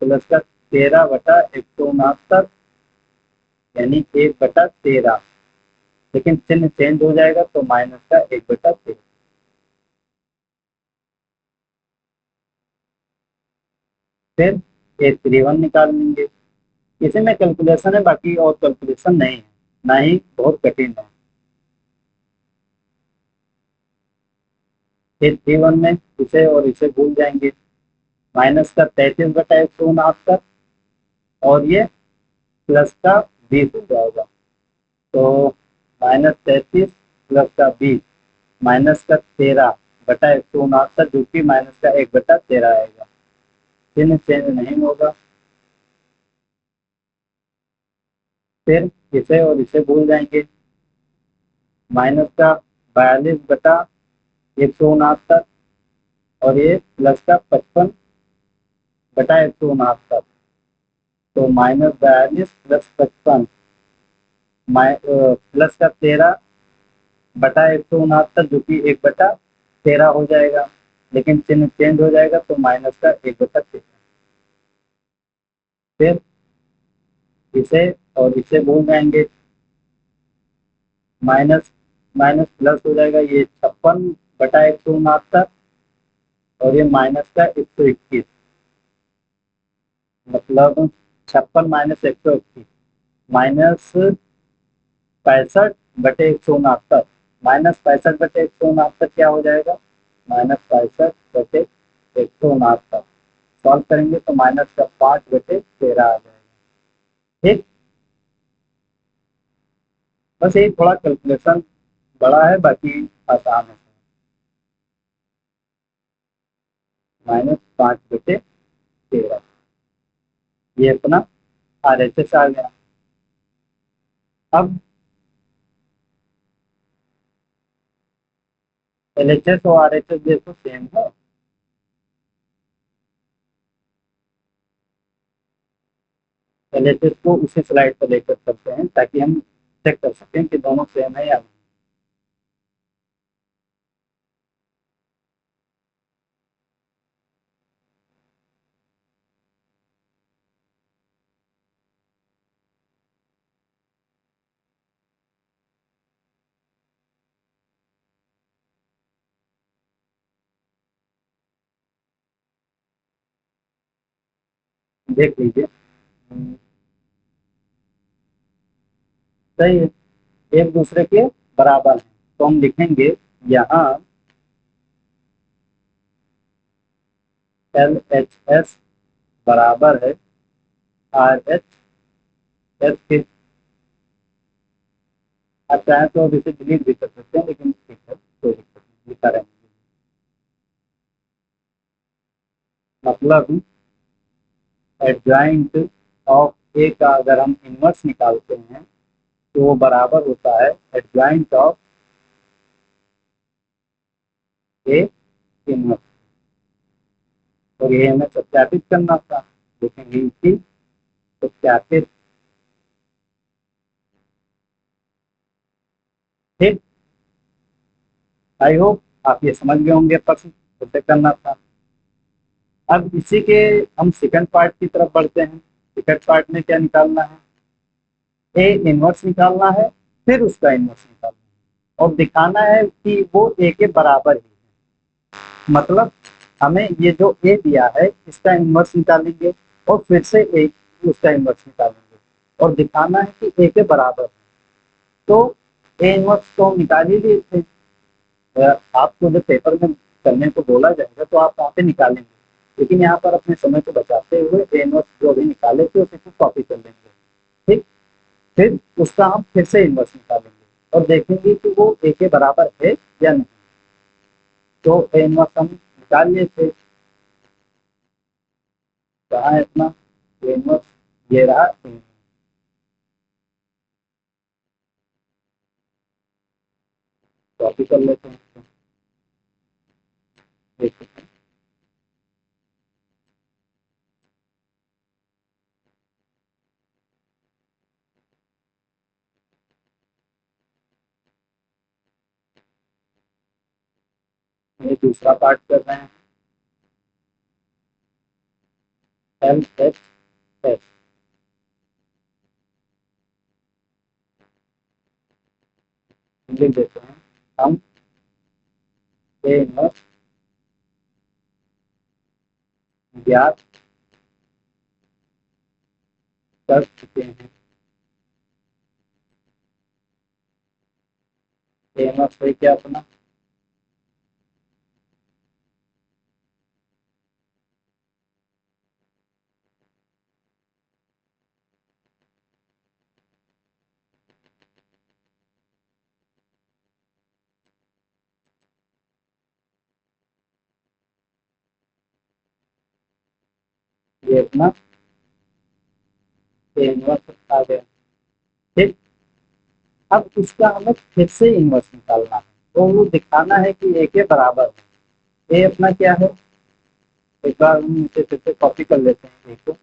प्लस का 13/169, यानी 1/13, लेकिन चिन्ह चेंज हो जाएगा तो माइनस का 1/13। फिर A31 निकाल लेंगे। इसी में कैलकुलेशन है, बाकी और कैलकुलेशन नहीं है, ना ही बहुत कठिन है। A31 में इसे और इसे भूल जाएंगे। माइनस का 33/169 और ये प्लस का 20 हो जाएगा, तो -33 प्लस का 20, माइनस का 13/169, जो कि माइनस का 1/13 आएगा। चिन्ह चेंज नहीं होगा। फिर इसे और इसे भूल जाएंगे। माइनस का 42/169 और ये प्लस का 55/169, तो -42 प्लस 55, प्लस का 13/169, जो कि 1/13 हो जाएगा, लेकिन चिन्ह चेंज हो जाएगा तो माइनस का 1/13। फिर इसे और इसे भूल जाएंगे। माइनस माइनस प्लस हो जाएगा, ये 56/169 और ये माइनस का 121, मतलब 56 माइनस 121, -65/169, -65/169 क्या हो जाएगा, -65/169, सॉल्व करेंगे तो माइनस का 5/13 आ जाएगा। ठीक, बस यही थोड़ा कैलकुलेशन बड़ा है, बाकी आसान है। -5/13, ये अपना RHS आ गया। अब LHS और RHS देखो सेम है। LHS को उसी स्लाइड पर लेकर चलते हैं ताकि हम चेक कर सकें कि दोनों सेम है या नहीं। देख लीजिए। सही है, एक दूसरे के बराबर है। तो हम लिखेंगे यहाँ एल एच एस बराबर है आर एच एस के। आप चाहें तो अब इसे डिलीट भी कर सकते हैं, लेकिन ठीक है, कोई दिक्कत नहीं, लिखा रहेंगे। मतलब एडजॉइंट ऑफ ए का अगर हम इनवर्स निकालते हैं तो वो बराबर होता है एडजॉइंट ऑफ ए इनवर्स। और ये हमें सत्यापित करना था, देखेंगे इसी सत्यापित। ठीक, आई होप आप ये समझ गए होंगे प्रश्न कैसे करना था। अब इसी के हम सेकंड पार्ट की तरफ बढ़ते हैं। सेकंड पार्ट में क्या निकालना है, ए इनवर्स निकालना है, फिर उसका इनवर्स निकालना है और दिखाना है कि वो ए के बराबर ही है। मतलब हमें ये जो ए दिया है इसका इनवर्स निकालेंगे और फिर से ए उसका इनवर्स निकालेंगे और दिखाना है कि ए के बराबर है। तो ए इनवर्स तो हम निकाल ही लिए थे। आपको जब पेपर में करने को बोला जाएगा तो आप वहाँ पे निकालेंगे, लेकिन यहाँ पर अपने समय को बचाते हुए ए इनवर्स जो अभी निकाले थे उसे कॉपी कर लेंगे। ठीक, फिर उसका हम फिर से इनवर्स निकालेंगे और देखेंगे कि वो ए के बराबर है या नहीं। तो ए इनवर्स हम निकाल लिए थे, कहाँ है अपना ए इनवर्स, ये रहा कॉपी कर लेते हैं। देखते हैं, ये दूसरा पार्ट कर रहे हैं। एल एच एस लिख देते हैं हम, ए इनवर्स ज्ञात कर चुके हैं। ए इनवर्स है क्या अपना, ये अपना ए इनवर्स आ गया। ठीक, अब इसका हमें फिर से इनवर्स निकालना है, तो वो दिखाना है कि ए के बराबर है। ए अपना क्या है, एक बार हम इसे फिर से कॉपी कर लेते हैं ए को।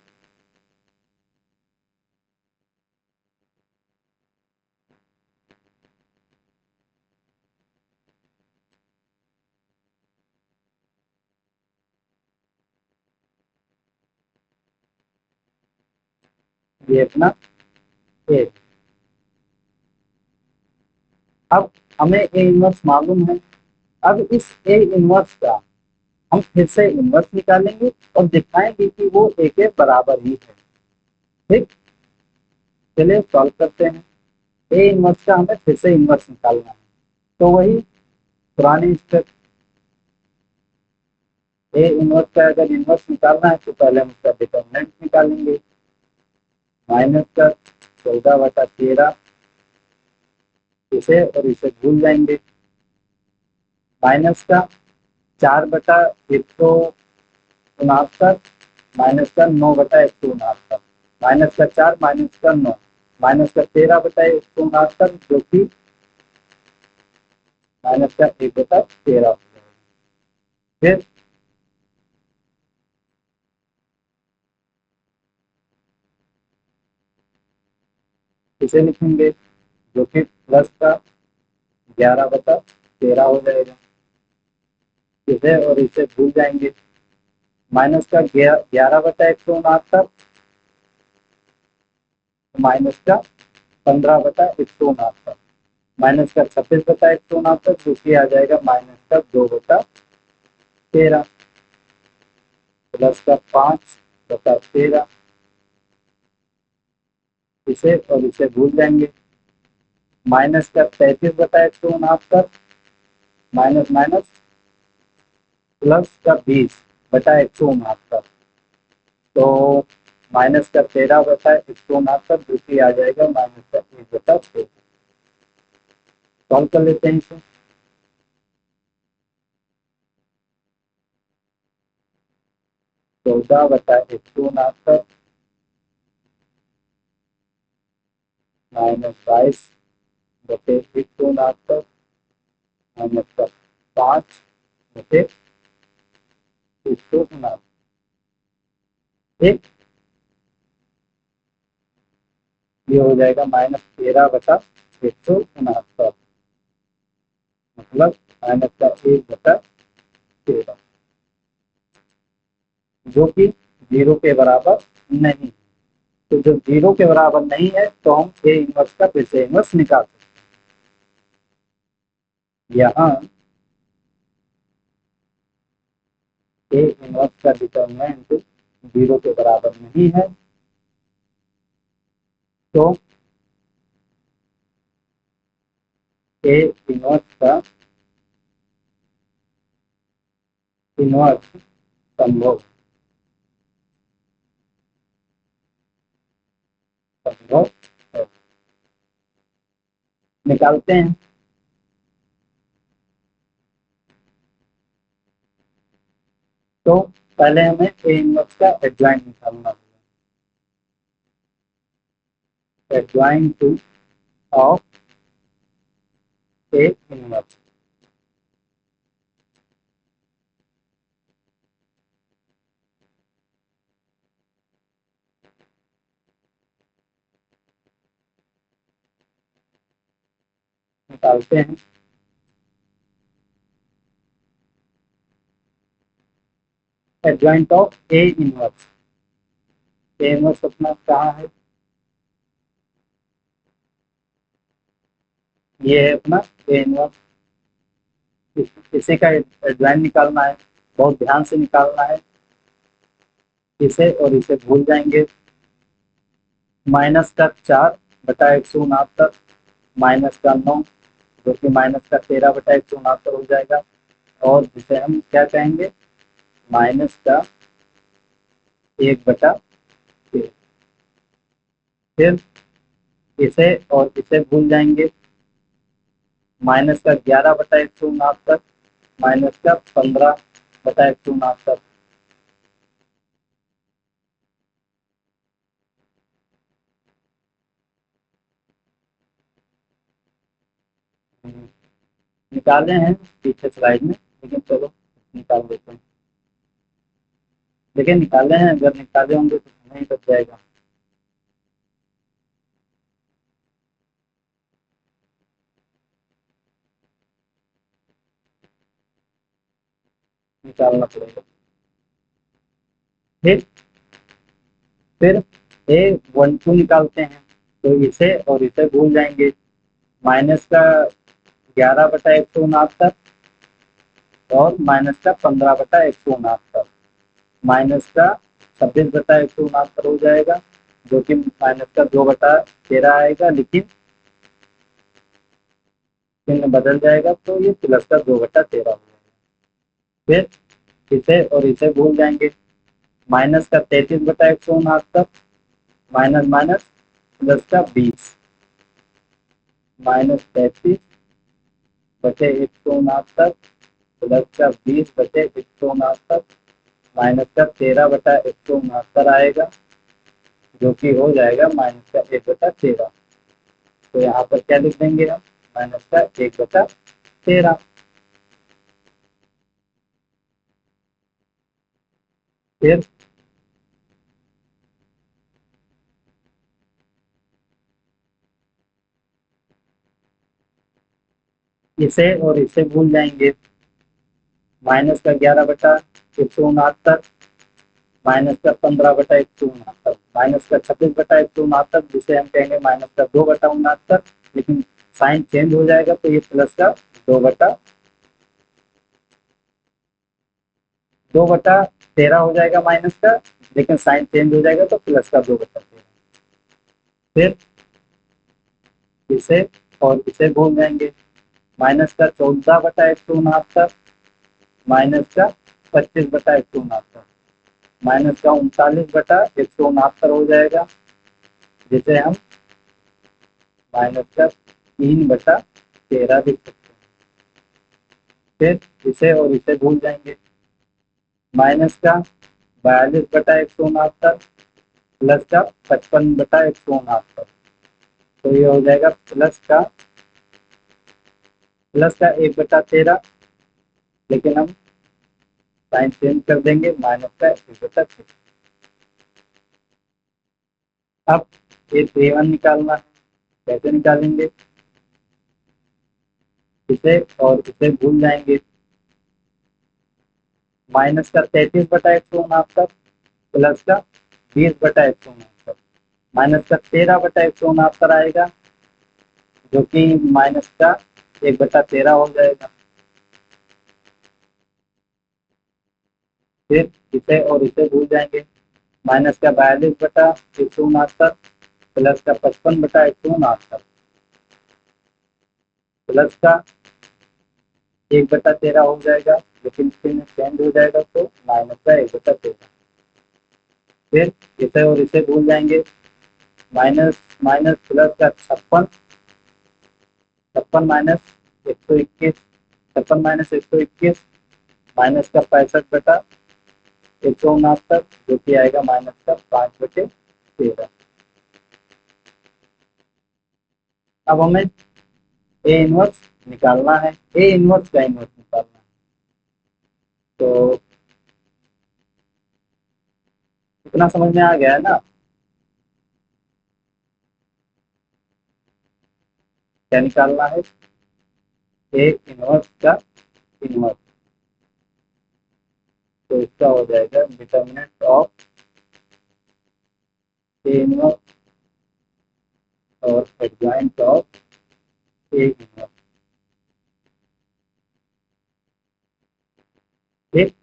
ये अपना ए। अब हमें ए इनवर्स मालूम है। अब इस ए इनवर्स का हम फिर से इनवर्स निकालेंगे और दिखाएंगे कि वो ए के बराबर ही है। ठीक, चलिए सॉल्व करते हैं। ए इनवर्स का हमें फिर से इनवर्स निकालना है, तो वही पुराने स्टेप। ए इनवर्स का अगर इनवर्स निकालना है तो पहले हम उसका डिटर्मिनेंट निकालेंगे, माइनस का 14/13, इसे और इसे भूल जाएंगे। माइनस का 4/169, माइनस का 9/169, माइनस का 4, माइनस का 9, माइनस का 13/169, जो कि माइनस का 1/13 हो जाएगा। फिर इसे लिखेंगे जो कि प्लस का 11/13 हो जाएगा। इसे और इसे भूल जाएंगे। माइनस का 11/169, माइनस का 15/169, माइनस का 26/169, जो कि आ जाएगा माइनस का 2/13, प्लस का 5/13, इसे और इसे भूल जाएंगे। माइनस का 33/169 माइनस माइनस प्लस का 20/169। तो माइनस का 13/169 दूसरी आ जाएगा माइनस का 1/6। सॉल्व कर लेते हैं इसे। 14/169 माइनस 22/169 माइनस का 5/169। ठीक, ये हो जाएगा -13/169, मतलब माइनस का 1/13, जो कि 0 के बराबर नहीं। तो जब 0 के बराबर नहीं है तो हम ए इनवर्स का फिर से इनवर्स निकाल सकते हैं। यहाँ ए इनवर्स का डिटर्मिनेंट 0 के बराबर नहीं है, तो ए इनवर्स का इनवर्स संभव संभव है। निकालते हैं। तो पहले हमें ए इनवर्स का एडजॉइंट निकालना होगा। Adjoint two of A inverse. निकालते हैं। Adjoint of A inverse. A inverse अपना कहाँ है? ये है अपना ए इनवर्स। इसी का एडजॉइंट निकालना है, बहुत ध्यान से निकालना है। इसे और इसे भूल जाएंगे। माइनस का 4/169 माइनस का 9, जो कि माइनस का 13/169 हो जाएगा, और जिसे हम क्या कहेंगे, माइनस का 1/13। फिर इसे और इसे भूल जाएंगे। माइनस का 11/169 माइनस का 15/169। निकाले हैं पीछे स्लाइड में, लेकिन चलो निकाल देते हैं। लेकिन निकाले हैं, अगर निकाले होंगे तो नहीं बच जाएगा। निकालना पड़ेगा। फिर A12 निकालते हैं। तो इसे और इसे भूल जाएंगे। माइनस का 11/169 और माइनस का 15/169 माइनस का 26/169 हो जाएगा, जो कि माइनस का 2/13 आएगा, लेकिन चिन्ह बदल जाएगा तो ये प्लस का 2/13 हो जाएगा। फिर इसे और इसे भूल जाएंगे। माइनस का 33/169 माइनस माइनस प्लस का 20 माइनस 33/169 प्लस का 20/169 माइनस का 13/169 आएगा, जो कि हो जाएगा माइनस का 1/13। तो यहाँ पर क्या लिख देंगे हम, माइनस का 1/13। फिर इसे और इसे भूल जाएंगे। माइनस का 11/169 माइनस का 15/169 माइनस का 26/169, जिसे हम कहेंगे माइनस का 2/69, लेकिन साइन चेंज हो जाएगा तो ये प्लस का 2/13 हो जाएगा माइनस का, लेकिन साइन चेंज हो जाएगा तो प्लस का 2/13। फिर इसे और इसे भूल जाएंगे। माइनस का 14/169, माइनस का 25/169, माइनस का 39/169 हो जाएगा, जिसे हम माइनस का 3/13 लिख सकते हैं। फिर इसे और इसे भूल जाएंगे। माइनस का 42/169 प्लस का 55/169, तो ये हो जाएगा प्लस का 1/13, लेकिन हम साइन चेंज कर देंगे, माइनस का 1/13। अब ये A1 निकालना है, कैसे निकालेंगे? इसे और इसे भूल जाएंगे। माइनस का 33/169 प्लस का 20/169, माइनस का 13/169 आएगा, जो कि माइनस का 1/13 हो जाएगा। फिर इसे और इसे भूल जाएंगे। माइनस का 42/169 प्लस का 55/169 प्लस का 1/13 हो जाएगा, लेकिन चिन्ह चेंज हो जाएगा, तो माइनस का 1/13। फिर इसे और इसे भूल जाएंगे। माइनस माइनस प्लस का 56, 56 माइनस 121, 56 माइनस 121, माइनस का 65/169, जो कि आएगा माइनस का 5/13। अब हमें ए इनवर्स निकालना है, ए इनवर्स का इनवर्स निकालना है। तो इतना समझ में आ गया है ना? क्या निकालना है? ए इनवर्स का इनवर्स। तो इसका हो जाएगा डिटर्मिनेंट ऑफ ए इनवर्स और एडजॉइंट ऑफ ए इनवर्स। ठीक,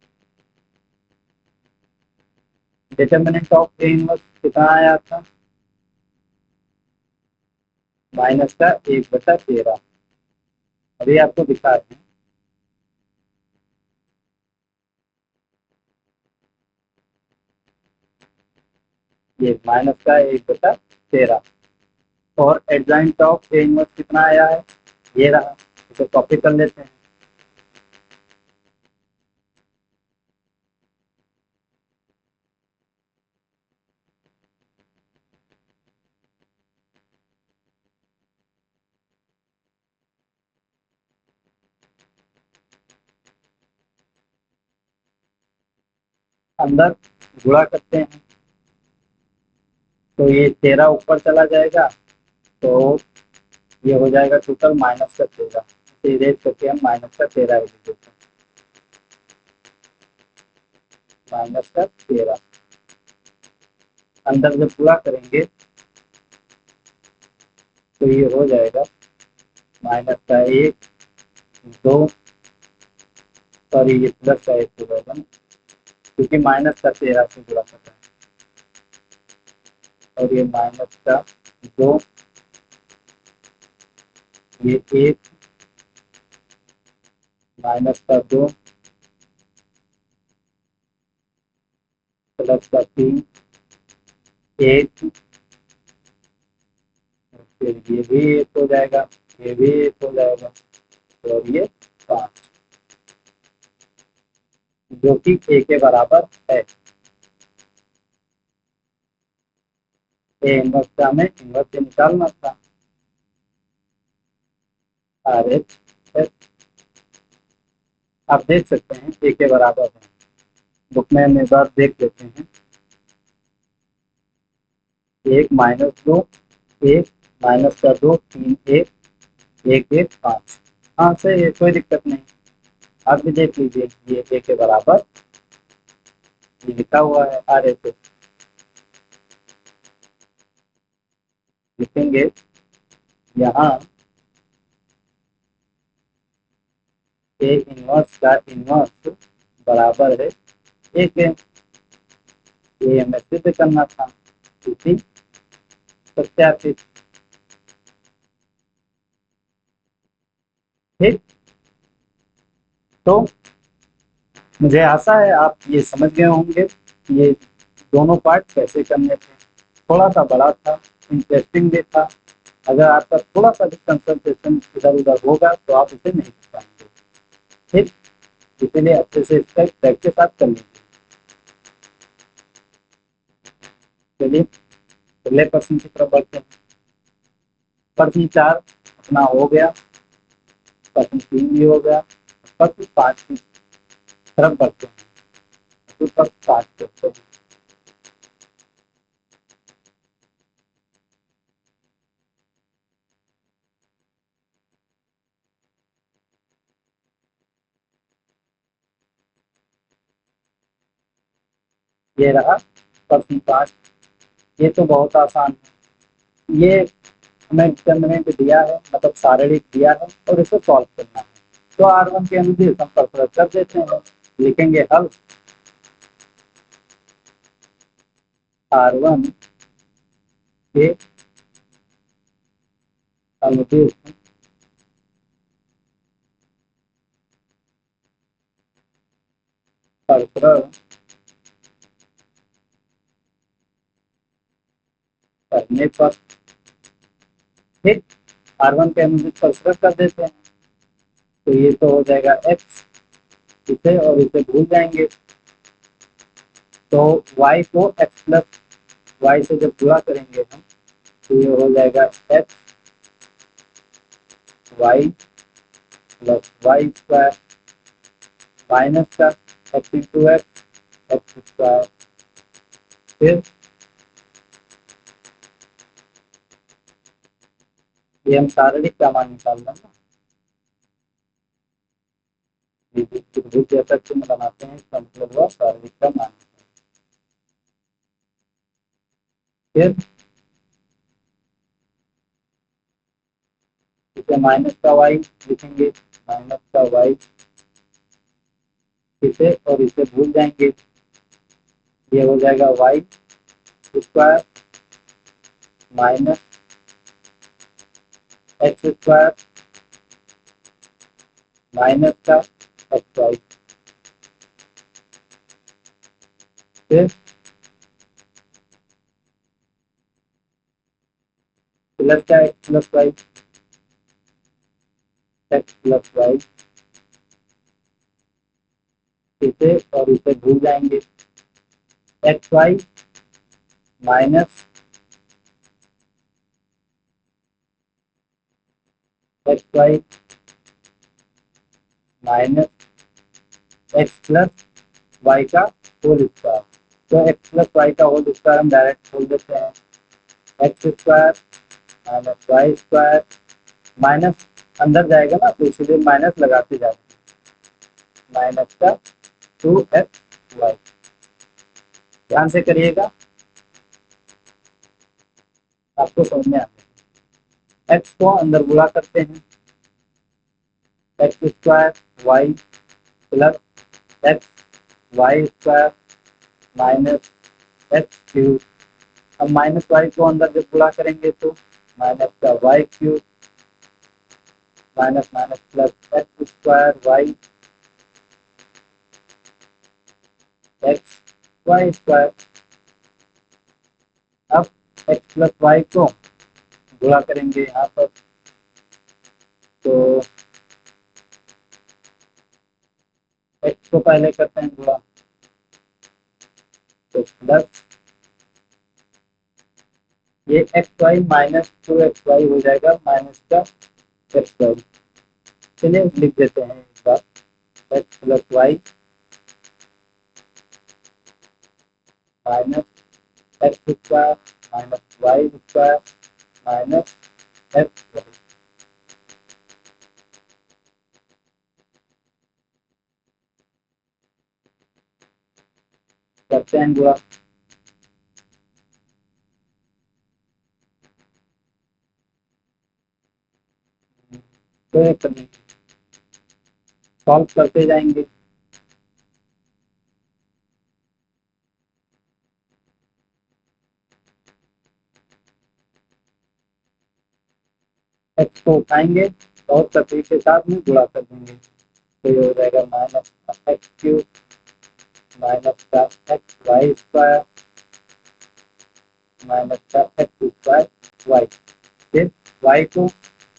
डिटर्मिनेंट ऑफ ए इनवर्स कितना आया था? माइनस का 1/13। अभी आपको दिखा रहे हैं। ये माइनस का 1/13 और एडजॉइंट ऑफ ए इनवर्स कितना आया है? ये रहा, इसे कॉपी कर लेते हैं। अंदर गुणा करते हैं, तो ये 13 ऊपर चला जाएगा, तो ये हो जाएगा टोटल माइनस का 13। इसे इरेज करके हम माइनस का 13 लिख देते हैं, माइनस का 13। अंदर जब पूरा करेंगे तो ये हो जाएगा माइनस का 1, 2, सॉरी ये प्लस का 1 हो जाएगा ना, क्योंकि माइनस का 13 से गुणा कर रहा है। और ये माइनस का 2, ये 1, माइनस का 2, प्लस का 3, 1, फिर ये भी 1 हो जाएगा, ये भी 1 हो जाएगा, और ये 5, जो कि ए के बराबर है। ए इनवर्स का हमें इनवर्स से निकालना था, आर एच एस। आप देख सकते हैं ए के बराबर है। बुक में हम एक बार देख लेते हैं। 1 माइनस 2, 1 माइनस का 2, 3, 1, 1, 1, 5। हाँ सही है, कोई दिक्कत नहीं। आप भी देख लीजिए, ये ए के बराबर ये लिखा हुआ है आर एच एस। लिखेंगे यहाँ ए इनवर्स का इनवर्स बराबर है ए के। ये हमें सिद्ध करना था, इसी सत्यापित। ठीक। तो मुझे आशा है आप ये समझ गए होंगे कि ये दोनों पार्ट कैसे करने थे। थोड़ा सा बड़ा था, इंटरेस्टिंग भी था। अगर आपका थोड़ा सा भी कंसंट्रेशन इधर उधर होगा तो आप इसे नहीं कर पाएंगे। ठीक, इसीलिए अच्छे से इसका प्रैक्टिस आप कर लीजिए। चलिए अगले प्रश्न की तरफ बढ़ते हैं। प्रश्न 4 अपना हो गया, प्रश्न 3 भी हो गया। प्रश्न 5 की तरफ बढ़ते हैं। तो प्रश्न 5 करते हैं। ये रहा प्रश्न 5। ये तो बहुत आसान है। ये हमें डिटर्मिनेंट दिया है, मतलब सारणिक दिया है और इसे सॉल्व करना है। तो R1 के अनुदिश हम परस्पर कर देते हैं। लिखेंगे हल R1 के अनुदिश परस्पर करने पर, ठीक, R1 के अनुदिश परस्पर कर देते हैं। तो ये तो हो जाएगा x, इसे और इसे भूल जाएंगे। तो y को x प्लस वाई से जब गुणा करेंगे हम तो ये हो जाएगा x y plus y square minus का एक्स इंटू एक्स स्क्वायर। फिर ये हम शारीरिक का मान निकाल रहे हैं ना, त्रिभुज जैसा चिन्ह बनाते हैं, इसका मतलब हुआ शारीरिक का मान। फिर इसे माइनस का वाई लिखेंगे, माइनस का वाई, इसे और इसे भूल जाएंगे। ये हो जाएगा y square minus x square minus का एक्स वाई। फिर प्लस का x plus y, x plus y, इसे और इसे भूल जाएंगे। X y minus x y minus x plus y का होल स्क्वायर। तो एक्स प्लस वाई का होल स्क्वायर हम डायरेक्ट खोल देते हैं। X square minus y square, minus अंदर जाएगा ना तो इसलिए माइनस लगाते जाते हैं, माइनस का 2xy। ध्यान से करिएगा, आपको समझ में आ जाएगा। एक्स को अंदर गुणा करते हैं, x square y plus x y square minus x cube. अब माइनस वाई को अंदर जब गुणा करेंगे तो माइनस का y cube minus minus plus x square y x y square. अब एक्स प्लस वाई को गुणा करेंगे यहाँ पर, तो एक्स को पहले करते हैं गुणा, तो प्लस ये एक्स वाई माइनस 2xy हो जाएगा माइनस का एक्स वाई। चलिए लिख देते हैं इस बार x plus y minus x square minus y square minus x y. करते हैं गुणा, तो ये करने सॉल्व करते जाएंगे। एक्स को उठाएंगे और सभी के साथ में गुणा कर देंगे, तो ये हो जाएगा माइनस का एक्स क्यूब माइनस का एक्स वाई स्क्वायर माइनस का एक्स स्क्वायर वाई। फिर वाई को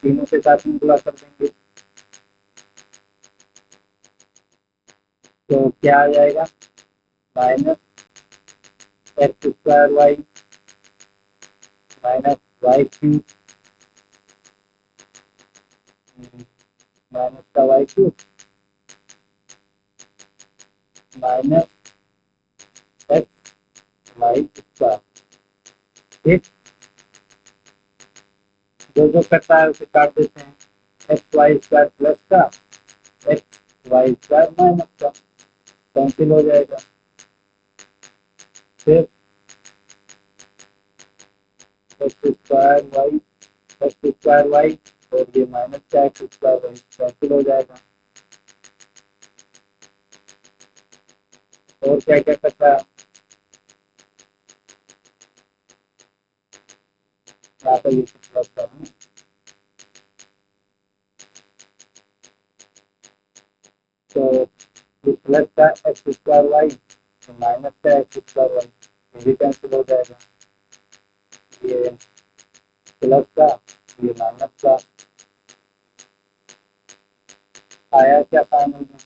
तीनों के साथ में गुणा कर देंगे, तो क्या आ जाएगा minus x square y minus y cube minus का y cube minus x y square. ठीक, जो करता है उसे काट देते हैं, एक्स वाई स्क्वायर प्लस का एक्स वाई स्क्वायर माइनस का कैंसिल हो जाएगा। फिर एक्स स्क्वायर वाई और ये माइनस का एक्स स्क्वायर वाई कैंसिल हो जाएगा। और क्या क्या करता है, यहाँ पर ये प्लस का हूँ, तो प्लस का एक्स स्क्वायर वाई तो माइनस का एक्स स्क्वायर वाई ये भी कैंसिल हो जाएगा। ये प्लस का ये माइनस का आया क्या फाइनल में,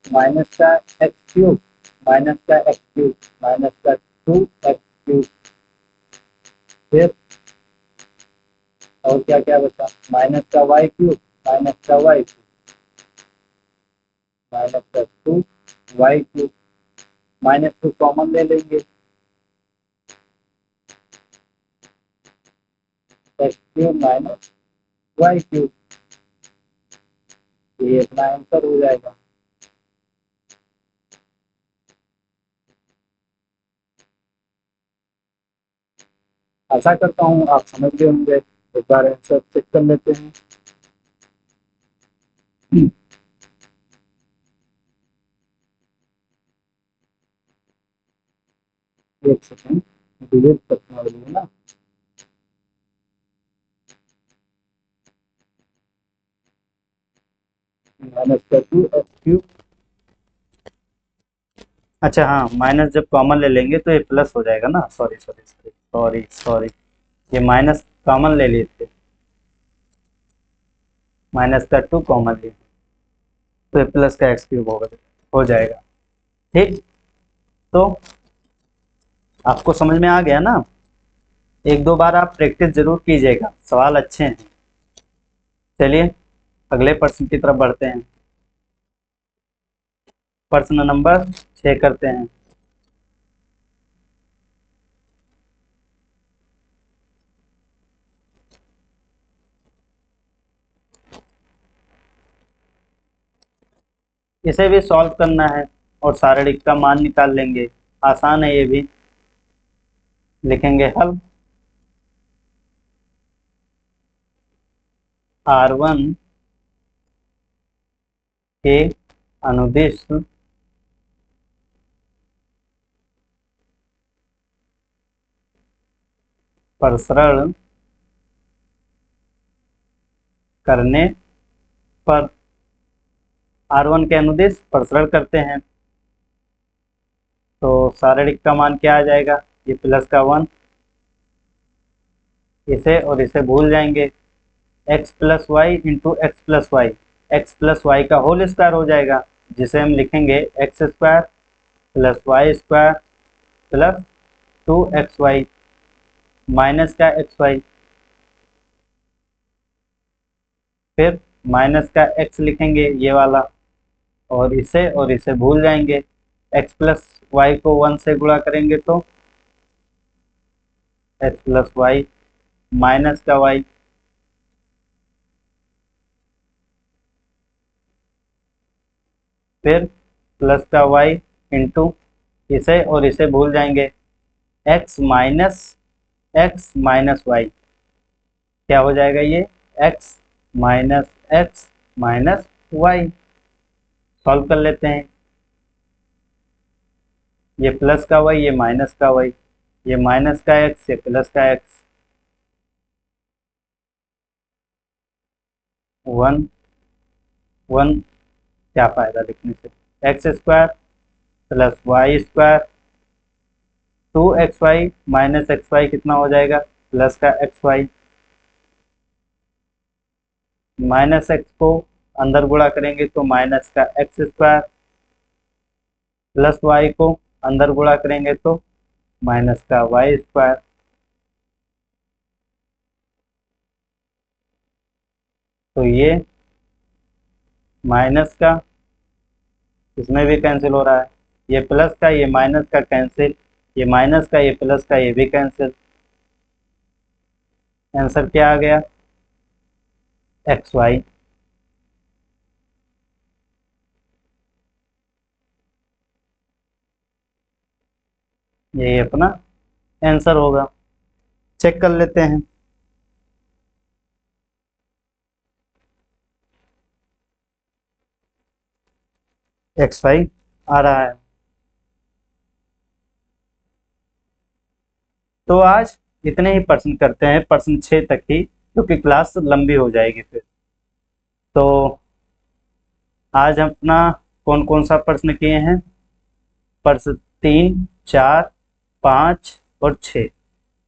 माइनस का एक्स क्यूब माइनस का एक्स क्यूब माइनस का 2x क्यूब। फिर और क्या क्या बचा, माइनस का वाई क्यूब माइनस का वाई क्यूब माइनस का 2y क्यूब माइनस को कॉमन ले लेंगे, x cube minus y cube, ये अपना आंसर हो जाएगा। आशा करता हूँ आप समझ गए होंगे, एक बार आंसर चेक कर लेते हैं। एक सेकेंड डिलीट करने वाली है ना, माइनस का 2x क्यूब। अच्छा हाँ, माइनस जब कॉमन ले लेंगे तो ये प्लस हो जाएगा ना, sorry sorry sorry sorry sorry, ये माइनस कॉमन ले लिए थे, माइनस का 2 कॉमन लिए तो ये प्लस का एक्स क्यूब होगा, हो जाएगा। ठीक, तो आपको समझ में आ गया ना, एक दो बार आप प्रैक्टिस जरूर कीजिएगा, सवाल अच्छे हैं। चलिए अगले प्रश्न की तरफ बढ़ते हैं, प्रश्न नंबर 6 करते हैं। इसे भी सॉल्व करना है और सारणिक का मान निकाल लेंगे, आसान है ये भी। लिखेंगे हल R1 के अनुदिश प्रसरण करने पर, R1 के अनुदिश प्रसरण करते हैं तो सारणिक का मान क्या आ जाएगा, ये प्लस का 1, इसे और इसे भूल जाएंगे, x plus y into x plus y, x plus y का होल स्क्वायर हो जाएगा, जिसे हम लिखेंगे x square plus y square plus 2xy minus का xy, फिर माइनस का x लिखेंगे ये वाला, और इसे भूल जाएंगे, x प्लस वाई को 1 से गुणा करेंगे तो x प्लस वाई माइनस का y, फिर प्लस का y इंटू इसे और इसे भूल जाएंगे, x माइनस वाई, क्या हो जाएगा ये x माइनस वाई। सॉल्व कर लेते हैं, ये प्लस का वाई ये माइनस का वाई, ये माइनस का x ये प्लस का x, वन वन, क्या फायदा लिखने से, x square plus y square, 2xy minus x y कितना हो जाएगा, प्लस का एक्स वाई, माइनस एक्स को अंदर गुणा करेंगे तो माइनस का एक्स स्क्वायर, प्लस वाई को अंदर गुणा करेंगे तो माइनस का वाई स्क्वायर। तो ये माइनस का इसमें भी कैंसिल हो रहा है, ये प्लस का ये माइनस का कैंसिल, ये माइनस का ये प्लस का ये भी कैंसिल। आंसर क्या आ गया, एक्स वाई। यही अपना आंसर होगा। चेक कर लेते हैं। एक्स वाई आ रहा है। तो आज इतने ही प्रश्न करते हैं, प्रश्न 6 तक ही, क्योंकि क्लास लंबी हो जाएगी फिर। तो आज अपना कौन कौन सा प्रश्न किए हैं, प्रश्न 3, 4, 5 और 6।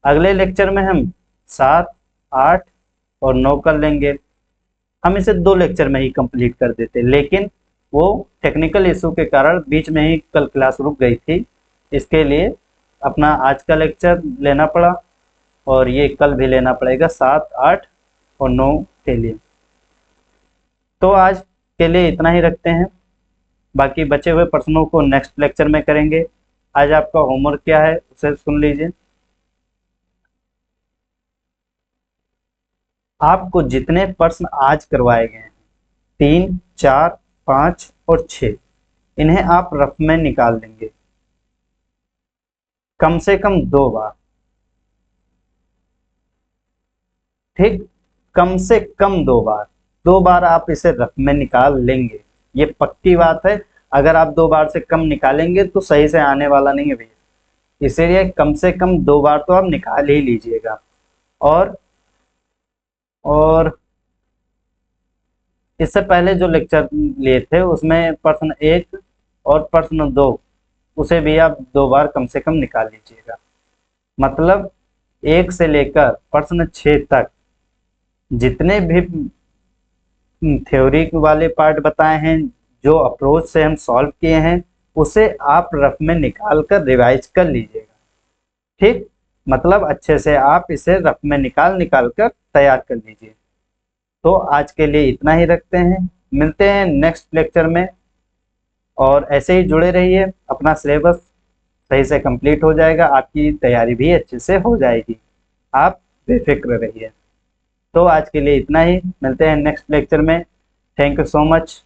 अगले लेक्चर में हम 7, 8 और 9 कर लेंगे। हम इसे 2 लेक्चर में ही कंप्लीट कर देते, लेकिन वो टेक्निकल इशू के कारण बीच में ही कल क्लास रुक गई थी, इसके लिए अपना आज का लेक्चर लेना पड़ा और ये कल भी लेना पड़ेगा 7, 8 और 9 के लिए। तो आज के लिए इतना ही रखते हैं, बाकी बचे हुए प्रश्नों को नेक्स्ट लेक्चर में करेंगे। आज आपका होमवर्क क्या है उसे सुन लीजिए। आपको जितने प्रश्न आज करवाए गए हैं 3, 4, 5 और 6, इन्हें आप रफ में निकाल लेंगे कम से कम 2 बार, ठीक, कम से कम 2 बार, 2 बार आप इसे रफ में निकाल लेंगे, ये पक्की बात है। अगर आप 2 बार से कम निकालेंगे तो सही से आने वाला नहीं है भैया, इसीलिए कम से कम 2 बार तो आप निकाल ही लीजिएगा। और इससे पहले जो लेक्चर लिए थे उसमें प्रश्न 1 और प्रश्न 2 उसे भी आप 2 बार कम से कम निकाल लीजिएगा। मतलब 1 से लेकर प्रश्न 6 तक जितने भी थ्योरी वाले पार्ट बताए हैं, जो अप्रोच से हम सॉल्व किए हैं, उसे आप रफ में निकाल कर रिवाइज कर लीजिएगा, ठीक। मतलब अच्छे से आप इसे रफ में निकाल कर तैयार कर लीजिए। तो आज के लिए इतना ही रखते हैं, मिलते हैं नेक्स्ट लेक्चर में। और ऐसे ही जुड़े रहिए, अपना सिलेबस सही से कंप्लीट हो जाएगा, आपकी तैयारी भी अच्छे से हो जाएगी, आप बेफिक्र रहिए। तो आज के लिए इतना ही, मिलते हैं नेक्स्ट लेक्चर में। Thank you so much.